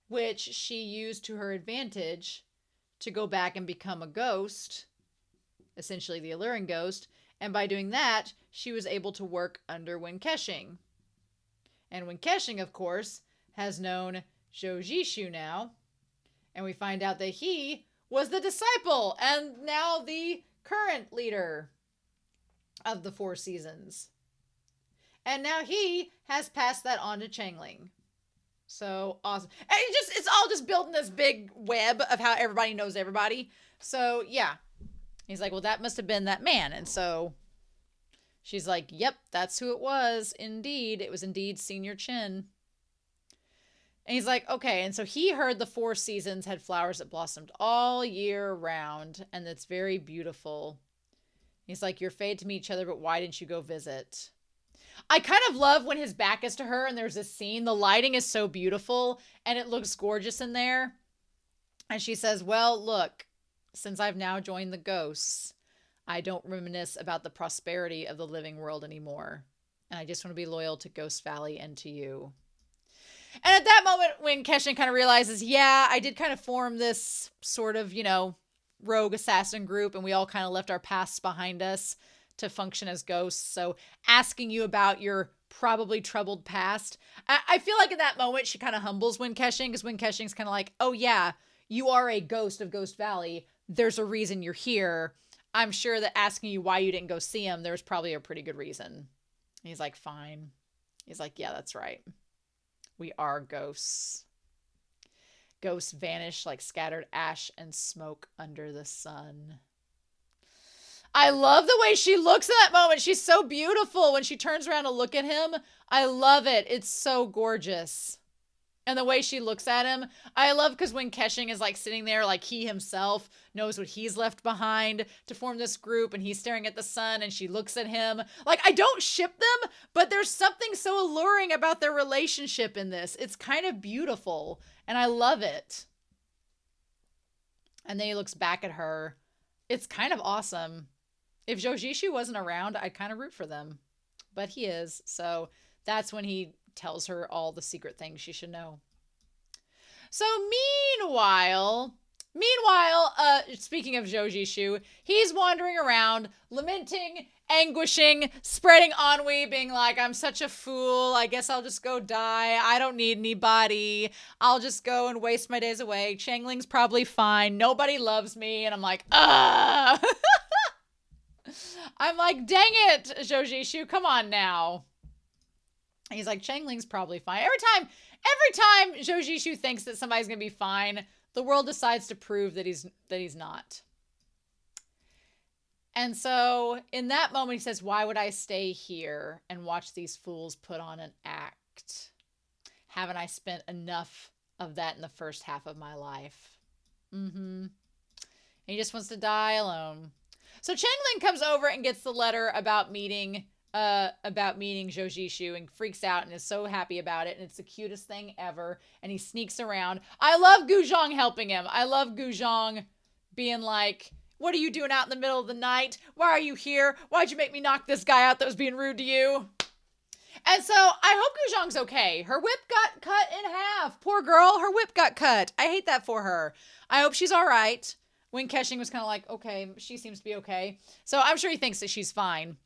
which she used to her advantage to go back and become a ghost, essentially the Alluring Ghost. And by doing that, she was able to work under Wen Kexing. And Wen Kexing, of course, has known Zhou Jishu now. And we find out that he was the disciple and now the current leader of the Four Seasons. And now he has passed that on to Chengling. So awesome. And it's all just building this big web of how everybody knows everybody. So yeah. He's like, well, that must have been that man. And so she's like, yep, that's who it was. Indeed. It was indeed Senior Chin. And he's like, okay. And so he heard the Four Seasons had flowers that blossomed all year round. And it's very beautiful. He's like, you're fated to meet each other, but why didn't you go visit? I kind of love when his back is to her and there's this scene. The lighting is so beautiful and it looks gorgeous in there. And she says, well, look, since I've now joined the ghosts, I don't reminisce about the prosperity of the living world anymore. And I just want to be loyal to Ghost Valley and to you. And at that moment, when Kexing kind of realizes, yeah, I did kind of form this sort of, rogue assassin group, and we all kind of left our pasts behind us to function as ghosts. So asking you about your probably troubled past, I feel like in that moment, she kind of humbles Wen Kexing, because Wen Kexing's kind of like, oh yeah, you are a ghost of Ghost Valley. There's a reason you're here. I'm sure that asking you why you didn't go see him, there's probably a pretty good reason. And he's like, fine. He's like, yeah, that's right. We are ghosts. Ghosts vanish like scattered ash and smoke under the sun. I love the way she looks at that moment. She's so beautiful when she turns around to look at him. I love it. It's so gorgeous. And the way she looks at him, I love, because when Kexing is like sitting there, like he himself knows what he's left behind to form this group, and he's staring at the sun and she looks at him. Like, I don't ship them, but there's something so alluring about their relationship in this. It's kind of beautiful and I love it. And then he looks back at her. It's kind of awesome. If Zhou Jishu wasn't around, I'd kind of root for them, but he is. So that's when he tells her all the secret things she should know. So meanwhile, speaking of Zhou Jishu, he's wandering around, lamenting, anguishing, spreading ennui, being like, I'm such a fool. I guess I'll just go die. I don't need anybody. I'll just go and waste my days away. Chengling's probably fine. Nobody loves me. And I'm like, ugh. I'm like, dang it, Zhou Jishu, come on now. He's like, Chengling's probably fine. Every time Zhou Jishu thinks that somebody's going to be fine, the world decides to prove that he's not. And so in that moment, he says, why would I stay here and watch these fools put on an act? Haven't I spent enough of that in the first half of my life? And he just wants to die alone. So Chengling comes over and gets the letter about meeting Zhou Jishu and freaks out and is so happy about it. And it's the cutest thing ever. And he sneaks around. I love Guzhong helping him. I love Guzhong being like, what are you doing out in the middle of the night? Why are you here? Why'd you make me knock this guy out that was being rude to you? And so I hope Guzhong's okay. Her whip got cut in half. Poor girl, her whip got cut. I hate that for her. I hope she's all right. Wen Keqing was kind of like, okay, she seems to be okay. So I'm sure he thinks that she's fine.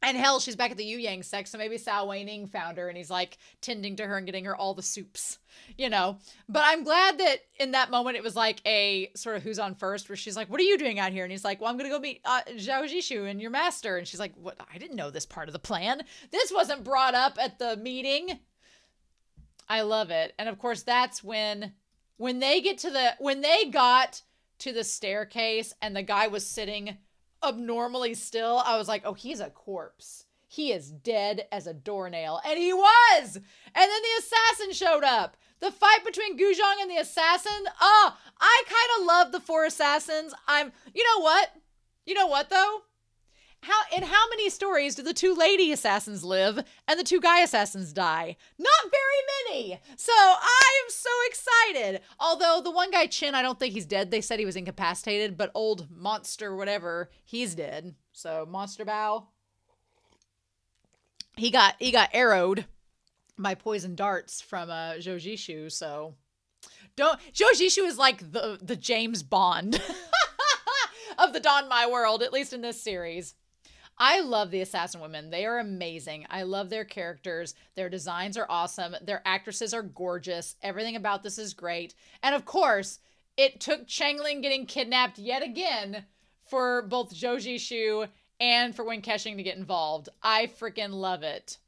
And hell, she's back at the Yu Yang sect, so maybe Sao Weining found her and he's like tending to her and getting her all the soups, you know. But I'm glad that in that moment it was like a sort of who's on first, where she's like, what are you doing out here? And he's like, well, I'm going to go meet Zhao Jishu and your master. And she's like, what? I didn't know this part of the plan. This wasn't brought up at the meeting. I love it. And of course, that's when they got to the staircase and the guy was sitting abnormally still, I was like, oh, he's a corpse. He is dead as a doornail. And he was! And then the assassin showed up. The fight between Guzhong and the assassin. Oh, I kind of love the four assassins. You know what? You know what, though? In how many stories do the two lady assassins live and the two guy assassins die? Not very many. So I am so excited. Although the one guy, Chin, I don't think he's dead. They said he was incapacitated, but old monster whatever, he's dead. So Monster Bao, he got arrowed by poison darts from Zhou Jishu. So Zhou Jishu is like the James Bond of the Don My World, at least in this series. I love the assassin women. They are amazing. I love their characters. Their designs are awesome. Their actresses are gorgeous. Everything about this is great. And of course, it took Chengling getting kidnapped yet again for both Zhou Jishu and for Wen Keqing to get involved. I freaking love it.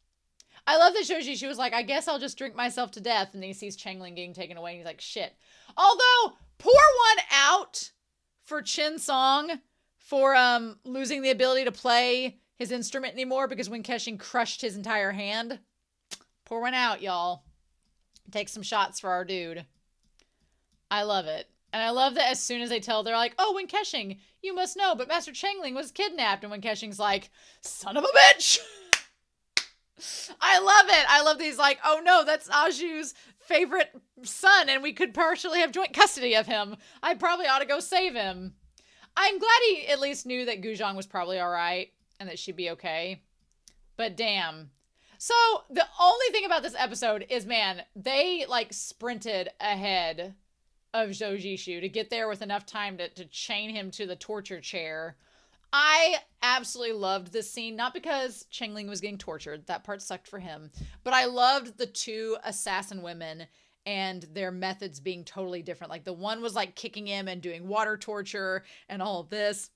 I love that Zhou Jishu was like, I guess I'll just drink myself to death. And then he sees Chengling getting taken away and he's like, shit. Although, pour one out for Qin Song for losing the ability to play his instrument anymore because Wen Keqing crushed his entire hand. Pour one out, y'all. Take some shots for our dude. I love it. And I love that as soon as they tell, they're like, oh, Wen Keqing, you must know, but Master Chengling was kidnapped. And Wen Keqing's like, son of a bitch. I love it. I love these like, oh no, that's Aju's favorite son and we could partially have joint custody of him. I probably ought to go save him. I'm glad he at least knew that Guzhong was probably all right and that she'd be okay. But damn. So the only thing about this episode is, man, they like sprinted ahead of Zhou Jishu to get there with enough time to chain him to the torture chair. I absolutely loved this scene, not because Chengling was getting tortured. That part sucked for him. But I loved the two assassin women and their methods being totally different. Like the one was like kicking him and doing water torture and all of this.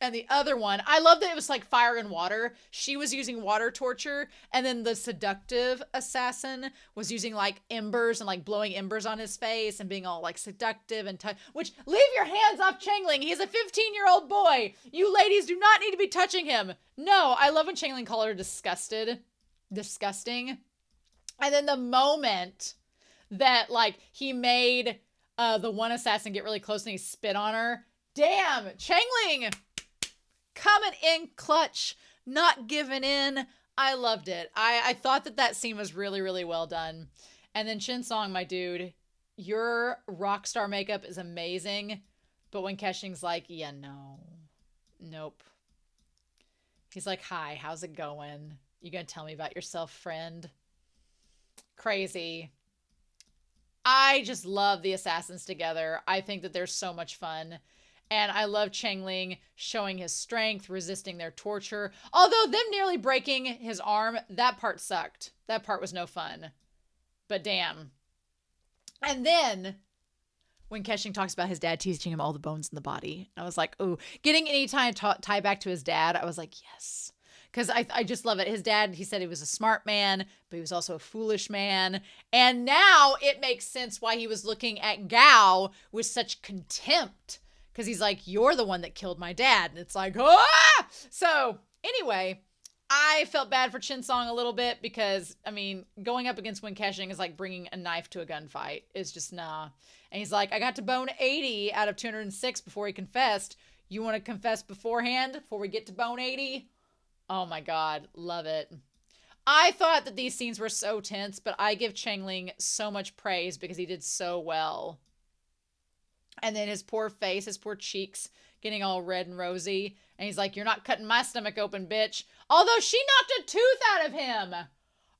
And the other one, I love that it was like fire and water. She was using water torture. And then the seductive assassin was using like embers and like blowing embers on his face and being all like seductive and which, leave your hands off Chengling. He's a 15-year-old boy. You ladies do not need to be touching him. No, I love when Chengling called her disgusting. And then the moment that like he made the one assassin get really close and he spit on her. Damn, Chengling coming in clutch, not giving in. I loved it. I thought that scene was really, really well done. And then Qin Song, my dude, your rock star makeup is amazing. But when Keqing's like, yeah, no, nope. He's like, hi, how's it going? You gonna tell me about yourself, friend? Crazy. I just love the assassins together. I think that they're so much fun. And I love Chengling showing his strength, resisting their torture. Although them nearly breaking his arm, that part sucked. That part was no fun. But damn. And then when Keqing talks about his dad teaching him all the bones in the body, I was like, ooh. Getting any time tie back to his dad, I was like, yes. Because I just love it. His dad, he said he was a smart man, but he was also a foolish man. And now it makes sense why he was looking at Gao with such contempt. Because he's like, you're the one that killed my dad. And it's like, ah! So anyway, I felt bad for Qin Song a little bit because, I mean, going up against Wen Keqing is like bringing a knife to a gunfight. It's just nah. And he's like, I got to bone 80 out of 206 before he confessed. You want to confess beforehand before we get to bone 80? Oh my God. Love it. I thought that these scenes were so tense, but I give Chengling so much praise because he did so well. And then his poor face, his poor cheeks getting all red and rosy. And he's like, you're not cutting my stomach open, bitch. Although she knocked a tooth out of him.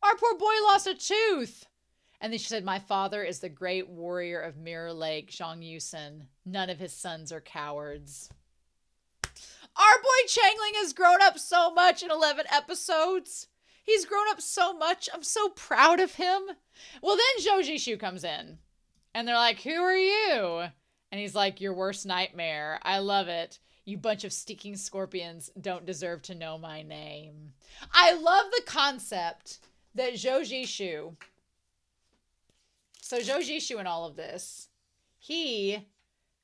Our poor boy lost a tooth. And then she said, my father is the great warrior of Mirror Lake, Zhang Yusen. None of his sons are cowards. Our boy Chengling has grown up so much in 11 episodes. He's grown up so much. I'm so proud of him. Well, then Zhou Jishu comes in. And they're like, who are you? And he's like, your worst nightmare. I love it. You bunch of stinking scorpions don't deserve to know my name. I love the concept that Zhou Jishu... So Zhou Jishu in all of this, he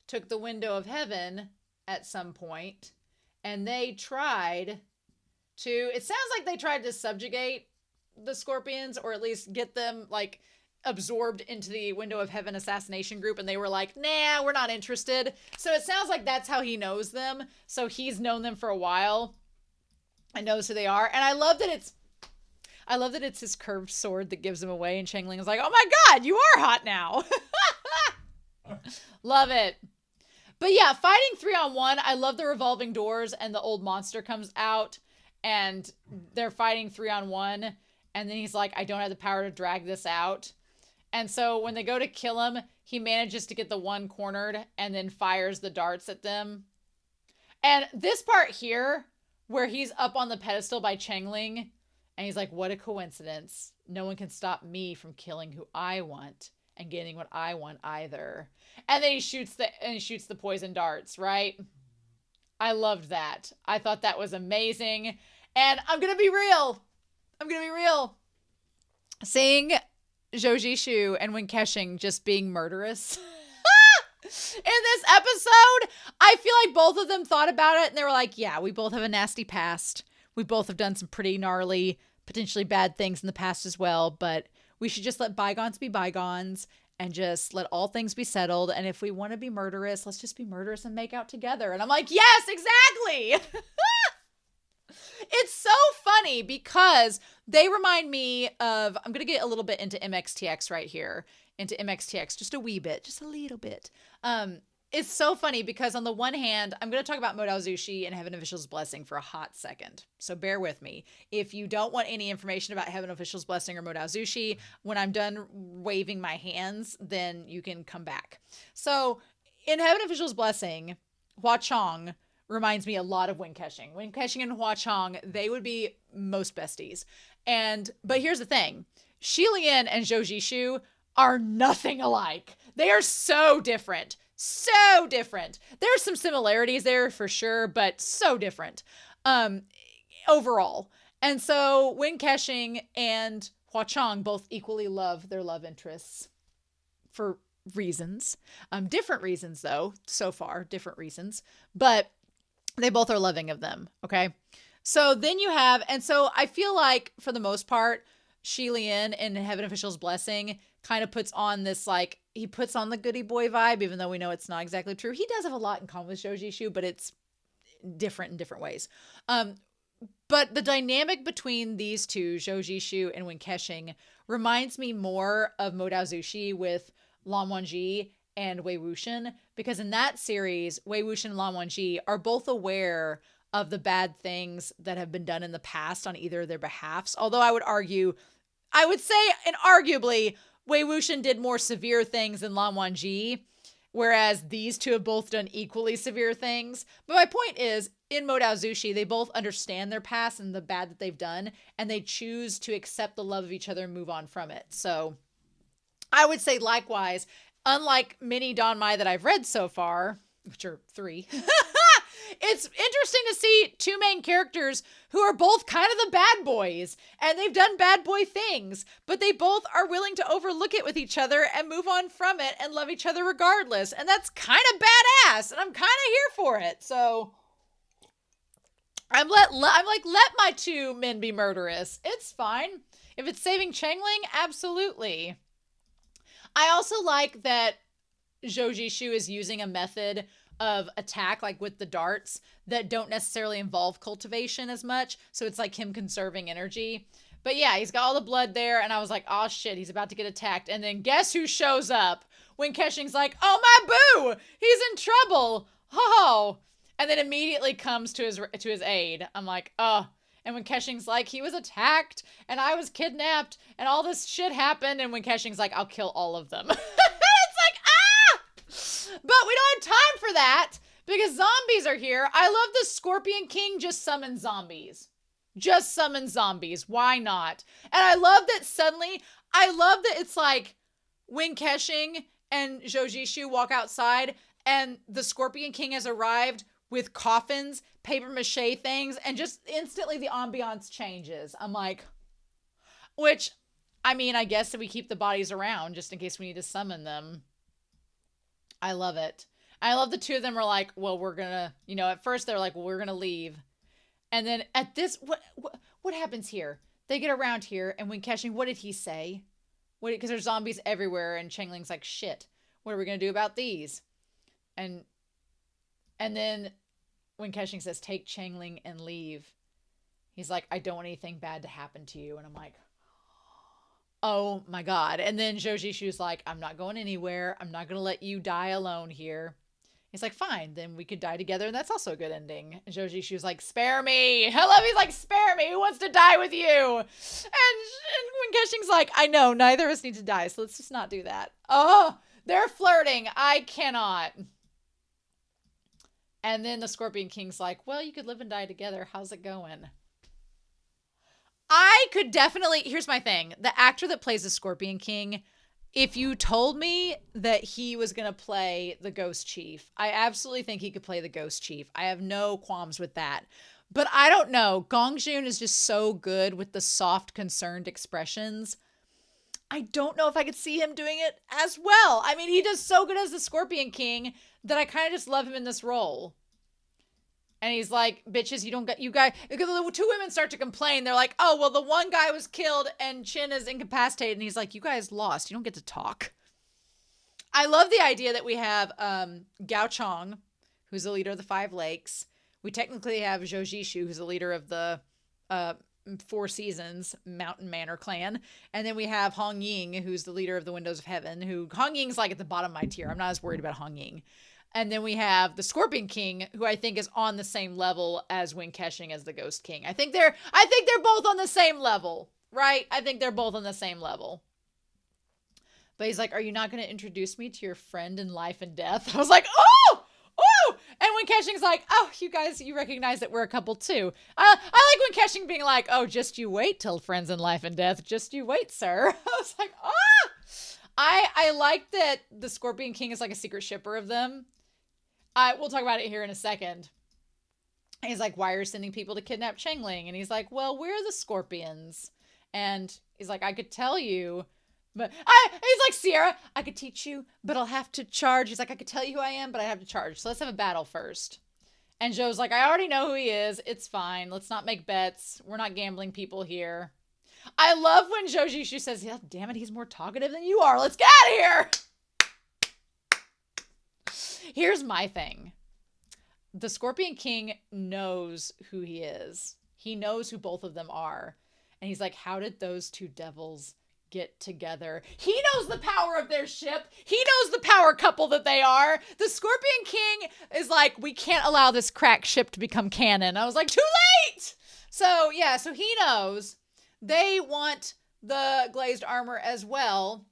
took the window of heaven at some point, and they tried to, it sounds like they tried to subjugate the scorpions, or at least get them like absorbed into the window of heaven assassination group, and they were like, nah, we're not interested. So it sounds like that's how he knows them. So he's known them for a while and knows who they are. And I love that it's his curved sword that gives him away, and Chengling is like, oh my God, you are hot now. Love it. But yeah, fighting 3-on-1, I love the revolving doors, and the old monster comes out, and they're fighting 3-on-1, and then he's like, I don't have the power to drag this out. And so when they go to kill him, he manages to get the one cornered, and then fires the darts at them. And this part here, where he's up on the pedestal by Chengling, and he's like, what a coincidence. No one can stop me from killing who I want and getting what I want either. And then he shoots the poison darts, right? I loved that. I thought that was amazing. And I'm going to be real. Seeing Zhou Jishu and Wen Kexing just being murderous in this episode, I feel like both of them thought about it and they were like, yeah, we both have a nasty past. We both have done some pretty gnarly, potentially bad things in the past as well, but we should just let bygones be bygones and just let all things be settled. And if we want to be murderous, let's just be murderous and make out together. And I'm like, yes, exactly. It's so funny because they remind me of, I'm going to get a little bit into MXTX right here, just a wee bit, just a little bit. It's so funny because on the one hand, I'm going to talk about Modao Zushi and Heaven Official's Blessing for a hot second. So bear with me. If you don't want any information about Heaven Official's Blessing or Modao Zushi, when I'm done waving my hands, then you can come back. So in Heaven Official's Blessing, Hua Chong reminds me a lot of Wen Kexing. Wen Kexing and Hua Chong, they would be most besties. But here's the thing. Xi Lian and Zhou Jishu are nothing alike. They are so different. So different. There's some similarities there for sure, but so different overall. And so Wen Kexing and Hua Chong both equally love their love interests for reasons. Different reasons though, so far, different reasons. But they both are loving of them, okay? So then you have, and so I feel like for the most part, Xi Lian in Heaven Official's Blessing kind of puts on this, like, he puts on the goody boy vibe, even though we know it's not exactly true. He does have a lot in common with Zhou Jishu, but it's different in different ways. But the dynamic between these two, Zhou Jishu and Wen Kexing, reminds me more of Modao Zushi with Lan Wangji and Wei Wuxian, because in that series, Wei Wuxian and Lan Wangji are both aware of the bad things that have been done in the past on either of their behalfs. Although I would say, and arguably, Wei Wuxian did more severe things than Lan Wangji, whereas these two have both done equally severe things. But my point is, in Modao Zushi, they both understand their past and the bad that they've done, and they choose to accept the love of each other and move on from it. So I would say likewise, unlike many Danmai that I've read so far, which are 3, it's interesting to see two main characters who are both kind of the bad boys, and they've done bad boy things, but they both are willing to overlook it with each other and move on from it and love each other regardless. And that's kind of badass, and I'm kind of here for it. So I'm like, let my two men be murderous. It's fine. If it's saving Chengling, absolutely. I also like that Zhou Jishu is using a method of attack, like with the darts, that don't necessarily involve cultivation as much. So it's like him conserving energy. But yeah, he's got all the blood there, and I was like, oh shit, he's about to get attacked. And then guess who shows up when Keshing's like, oh my boo, he's in trouble. Oh. And then immediately comes to his aid. I'm like, oh. And when Keshing's like, he was attacked, and I was kidnapped, and all this shit happened, and when Keshing's like, I'll kill all of them. It's like, ah! But we don't have time for that, because zombies are here. I love the Scorpion King just summon zombies. Just summon zombies. Why not? And I love that it's like when Keshing and Jojishu walk outside and the Scorpion King has arrived with coffins, paper mache things, and just instantly the ambiance changes. I'm like, which, I mean, I guess that we keep the bodies around just in case we need to summon them. I love it. I love the two of them are like, well, we're gonna, at first they're like, well, we're gonna leave. And then at this, what happens here? They get around here, and when Keshing, what did he say? Because there's zombies everywhere, and Chengling's like, shit, what are we gonna do about these? And then when Keshing says, take Chengling and leave, he's like, I don't want anything bad to happen to you. And I'm like, oh my God. And then Jojishu's like, I'm not going anywhere. I'm not going to let you die alone here. He's like, fine, then we could die together, and that's also a good ending. And Jojishu's like, spare me. I love, he's like, spare me. Who wants to die with you? And when Keshing's like, I know, neither of us need to die, so let's just not do that. Oh, they're flirting. I cannot. And then the Scorpion King's like, well, you could live and die together. How's it going? I could definitely, here's my thing. The actor that plays the Scorpion King, if you told me that he was going to play the Ghost Chief, I absolutely think he could play the Ghost Chief. I have no qualms with that. But I don't know. Gong Joon is just so good with the soft, concerned expressions. I don't know if I could see him doing it as well. I mean, he does so good as the Scorpion King that I kind of just love him in this role. And he's like, bitches, you guys, because the two women start to complain. They're like, oh, well, the one guy was killed and Chin is incapacitated. And he's like, you guys lost. You don't get to talk. I love the idea that we have Gao Chong, who's the leader of the Five Lakes. We technically have Jojishu, who's the leader of the Four Seasons Mountain Manor clan. And then we have Hong Ying, who's the leader of the Windows of Heaven, Hong Ying's like at the bottom of my tier. I'm not as worried about Hong Ying. And then we have the Scorpion King, who I think is on the same level as Wing Keshing as the Ghost King. I think they're both on the same level, right? I think they're both on the same level. But he's like, are you not going to introduce me to your friend in life and death? I was like, oh! And when Keshing's like, oh, you guys, you recognize that we're a couple too. I like when Keshing being like, oh, just you wait till friends in life and death. Just you wait, sir. I was like, ah! I like that the Scorpion King is like a secret shipper of them. We'll talk about it here in a second. He's like, why are you sending people to kidnap Chengling? And he's like, well, we're the Scorpions. And he's like, I could tell you, but he's like, Sierra, I could teach you, but I'll have to charge. He's like, I could tell you who I am, but I have to charge. So let's have a battle first. And Joe's like, I already know who he is. It's fine. Let's not make bets. We're not gambling people here. I love when Jojishu says, yeah, damn it, he's more talkative than you are. Let's get out of here. Here's my thing. The Scorpion King knows who he is. He knows who both of them are. And he's like, how did those two devils get together? He knows the power of their ship. He knows the power couple that they are. The Scorpion King is like, we can't allow this crack ship to become canon. I was like, too late! So, yeah, so he knows. They want the glazed armor as well.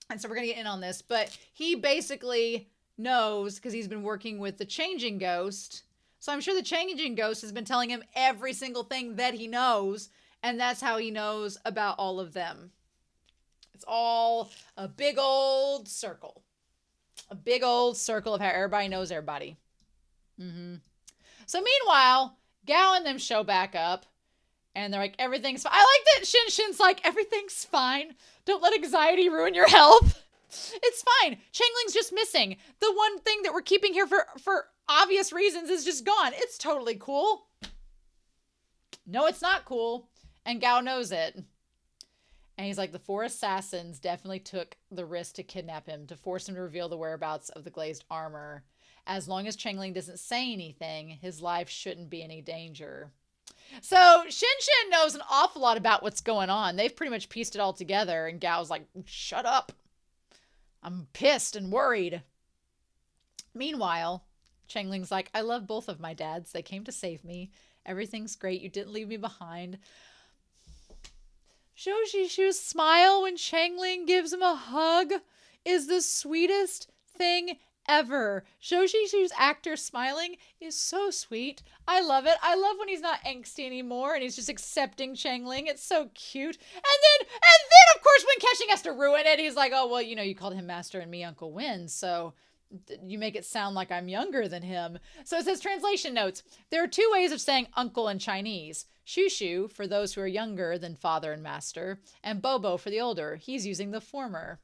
And so we're going to get in on this. But he basically knows because he's been working with the Changing Ghost. So I'm sure the Changing Ghost has been telling him every single thing that he knows. And that's how he knows about all of them. It's all a big old circle. A big old circle of how everybody knows everybody. So meanwhile, Gao and them show back up. And they're like, everything's fine. I like that Shin's like, everything's fine. Don't let anxiety ruin your health. It's fine. Chengling's just missing. The one thing that we're keeping here for obvious reasons is just gone. It's totally cool. No, it's not cool. And Gao knows it. And he's like, the four assassins definitely took the risk to kidnap him, to force him to reveal the whereabouts of the glazed armor. As long as Chengling doesn't say anything, his life shouldn't be any danger. So Shin knows an awful lot about what's going on. They've pretty much pieced it all together, and Gao's like, shut up. I'm pissed and worried. Meanwhile, Chengling's like, I love both of my dads. They came to save me. Everything's great. You didn't leave me behind. Zhou Zhishu's smile when Chengling gives him a hug is the sweetest thing ever. Zhou Zhishu's actor smiling is so sweet. I love it. I love when he's not angsty anymore and he's just accepting Chengling. It's so cute. And then of course when Keshing has to ruin it, he's like, oh, well, you called him Master and me Uncle Win, so you make it sound like I'm younger than him. So it says translation notes. There are two ways of saying uncle in Chinese. Shushu for those who are younger than father and master, and Bobo for the older. He's using the former.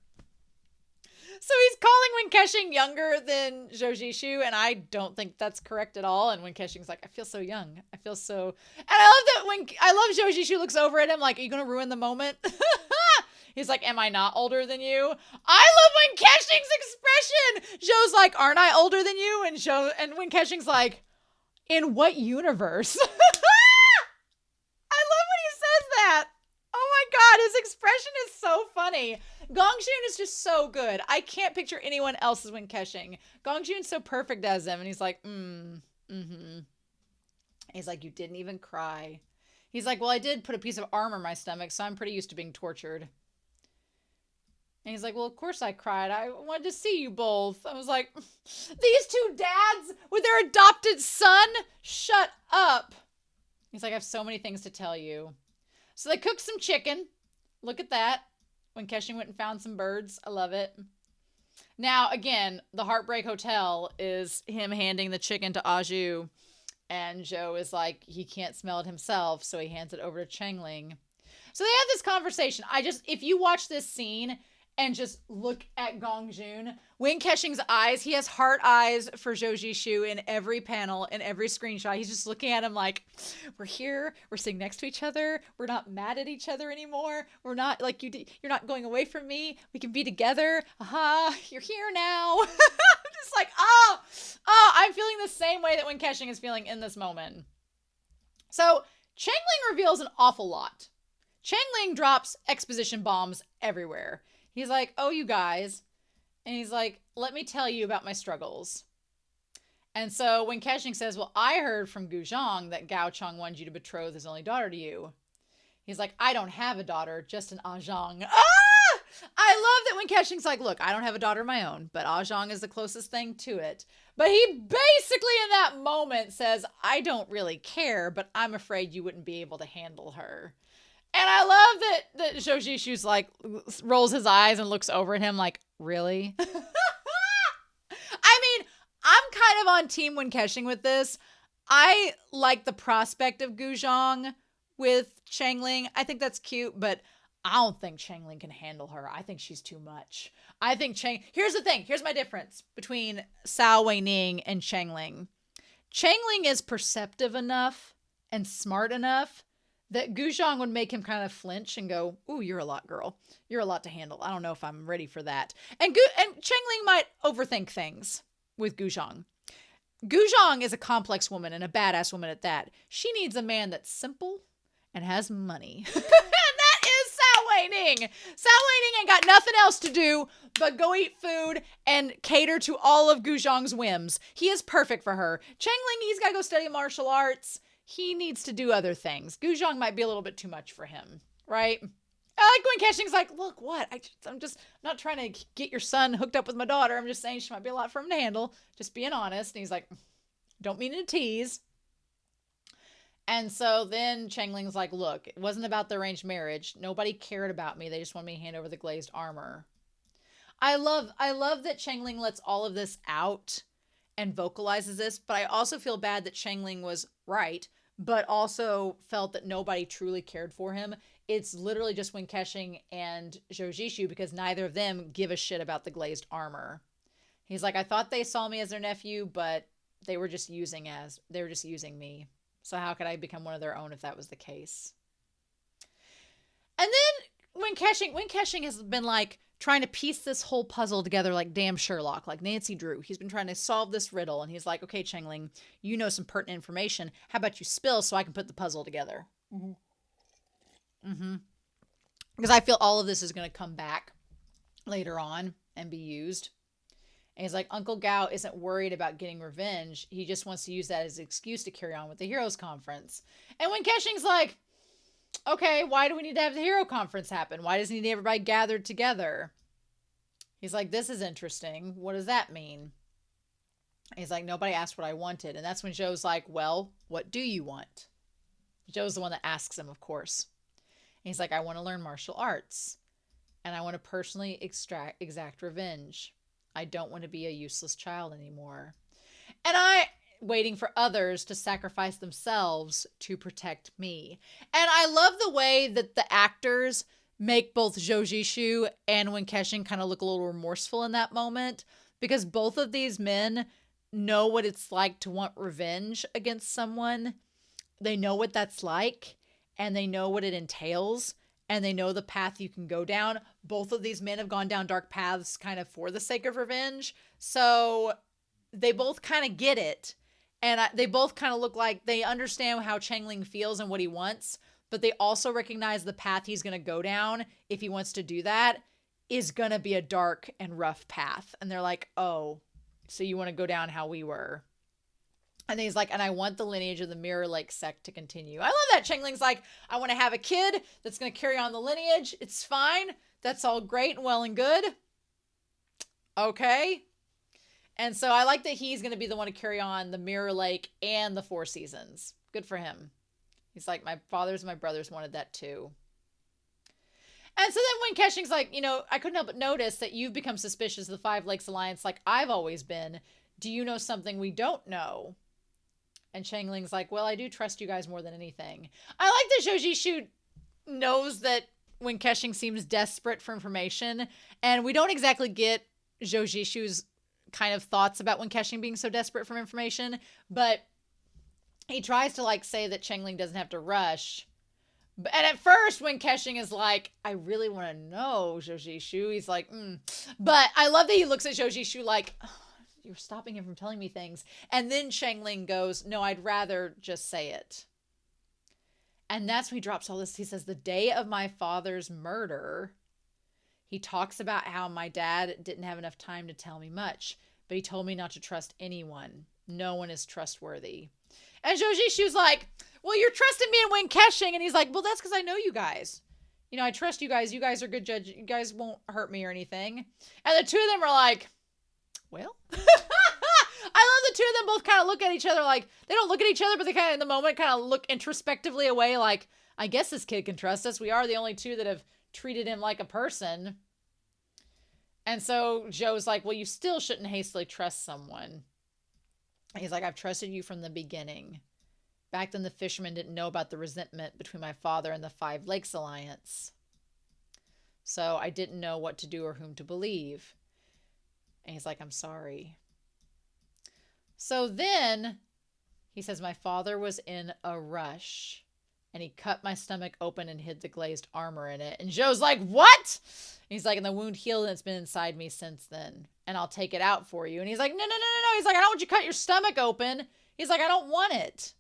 So he's calling Wen Keshing younger than Zhou Zhishu, and I don't think that's correct at all. And Wen Keshing's like, I feel so young. I feel so... And I love Zhou Zhishu looks over at him like, are you going to ruin the moment? He's like, am I not older than you? I love Wen Keshing's expression. Zhou's like, aren't I older than you? And Wen Keshing's like, in what universe? I love when he says that. Oh my God, his expression is so funny. Gongxun is just so good. I can't picture anyone else as Wen Keshing. Gongxun's so perfect as him. And he's like, He's like, you didn't even cry. He's like, well, I did put a piece of armor in my stomach, so I'm pretty used to being tortured. And he's like, well, of course I cried. I wanted to see you both. I was like, these two dads with their adopted son? Shut up. He's like, I have so many things to tell you. So they cooked some chicken. Look at that. When Keshing went and found some birds. I love it. Now, again, the Heartbreak Hotel is him handing the chicken to Aju. And Zhou is like, he can't smell it himself, so he hands it over to Chengling. So they have this conversation. If you watch this scene and just look at Gongxun, Wen Keshing's eyes, he has heart eyes for Zhou Zhishu in every panel, in every screenshot. He's just looking at him like, we're here, we're sitting next to each other, we're not mad at each other anymore, we're not like, you're not going away from me, we can be together, you're here now. I'm just like, I'm feeling the same way that Wen Keshing is feeling in this moment. So Chengling reveals an awful lot. Chengling drops exposition bombs everywhere. He's like, oh, you guys. And he's like, let me tell you about my struggles. And so when Keshing says, well, I heard from Gu Zhang that Gao Cheng wanted you to betroth his only daughter to you. He's like, I don't have a daughter, just an Zhang. I love that when Keshing's like, look, I don't have a daughter of my own, but Zhang is the closest thing to it. But he basically in that moment says, I don't really care, but I'm afraid you wouldn't be able to handle her. And I love that Zhou Zhishu's like, rolls his eyes and looks over at him like, really? I mean, I'm kind of on team Wen Keshing with this. I like the prospect of Gu Zhang with Chengling. I think that's cute, but I don't think Chengling can handle her. I think she's too much. I think here's the thing. Here's my difference between Cao Weining and Chengling. Chengling is perceptive enough and smart enough that Gu Zhang would make him kind of flinch and go, ooh, you're a lot, girl. You're a lot to handle. I don't know if I'm ready for that. And Chengling might overthink things with Gu Zhang. Gu Zhang is a complex woman and a badass woman at that. She needs a man that's simple and has money. And that is Cao Weining. Cao Weining ain't got nothing else to do but go eat food and cater to all of Gu Zhang's whims. He is perfect for her. Chengling, he's got to go study martial arts. He needs to do other things. Gu Zhang might be a little bit too much for him, right? I like when Keshing's like, look, what? I'm not trying to get your son hooked up with my daughter. I'm just saying she might be a lot for him to handle. Just being honest. And he's like, don't mean to tease. And so then Chengling's like, look, it wasn't about the arranged marriage. Nobody cared about me. They just wanted me to hand over the glazed armor. I love that Chengling lets all of this out and vocalizes this, but I also feel bad that Chengling was right, but also felt that nobody truly cared for him. It's literally just Wen Keshing and Zhou Zhishu because neither of them give a shit about the glazed armor. He's like, I thought they saw me as their nephew, but they were just using me. So how could I become one of their own if that was the case? And then Wen Keshing has been like, trying to piece this whole puzzle together like damn Sherlock, like Nancy Drew. He's been trying to solve this riddle, and he's like, okay, Chengling, you know some pertinent information. How about you spill so I can put the puzzle together? Because I feel all of this is going to come back later on and be used. And he's like, Uncle Gao isn't worried about getting revenge. He just wants to use that as an excuse to carry on with the Heroes Conference. And when Keshing's like, okay, why do we need to have the Hero Conference happen? Why does he need everybody gathered together? He's like, this is interesting. What does that mean? He's like, nobody asked what I wanted. And that's when Zhou's like, well, what do you want? Zhou's the one that asks him, of course. And he's like, I want to learn martial arts. And I want to personally exact revenge. I don't want to be a useless child anymore. And waiting for others to sacrifice themselves to protect me. And I love the way that the actors make both Zhou Jishu and Wen Kexing kind of look a little remorseful in that moment, because both of these men know what it's like to want revenge against someone. They know what that's like, and they know what it entails, and they know the path you can go down. Both of these men have gone down dark paths kind of for the sake of revenge. So they both kind of get it. And they both kind of look like they understand how Chengling feels and what he wants, but they also recognize the path he's going to go down if he wants to do that is going to be a dark and rough path. And they're like, oh, so you want to go down how we were. And he's like, and I want the lineage of the Mirror Lake sect to continue. I love that. Chengling's like, I want to have a kid that's going to carry on the lineage. It's fine. That's all great and well and good. Okay. And so I like that he's going to be the one to carry on the Mirror Lake and the Four Seasons. Good for him. He's like, my fathers and my brothers wanted that too. And so then when Keshing's like, you know, I couldn't help but notice that you've become suspicious of the Five Lakes Alliance like I've always been. Do you know something we don't know? And Chengling's like, well, I do trust you guys more than anything. I like that Zhou Jishu knows that when Keshing seems desperate for information, and we don't exactly get Zhou Jishu's kind of thoughts about when Keshing being so desperate for information, but he tries to like say that Chengling doesn't have to rush. And at first when Keshing is like, I really want to know, Zhou Jishu, he's like, But I love that he looks at Zhou Jishu like, oh, you're stopping him from telling me things. And then Chengling goes, no, I'd rather just say it. And that's when he drops all this. He says, the day of my father's murder, he talks about how my dad didn't have enough time to tell me much, but he told me not to trust anyone. No one is trustworthy. And Zhou Jishu's like, well, you're trusting me and Wen Kexing. And he's like, well, that's because I know you guys. You know, I trust you guys. You guys are good judges. You guys won't hurt me or anything. And the two of them are like, well, I love the two of them both kind of look at each other like, they don't look at each other, but they kind of in the moment kind of look introspectively away like, I guess this kid can trust us. We are the only two that have treated him like a person. And so Zhou's like, well, you still shouldn't hastily trust someone. He's like, I've trusted you from the beginning. Back then the fishermen didn't know about the resentment between my father and the Five Lakes Alliance. So I didn't know what to do or whom to believe. And he's like, I'm sorry. So then he says, my father was in a rush and he cut my stomach open and hid the glazed armor in it. And Zhou's like, what? And he's like, and the wound healed and it's been inside me since then. And I'll take it out for you. And he's like, no. He's like, I don't want you to cut your stomach open. He's like, I don't want it.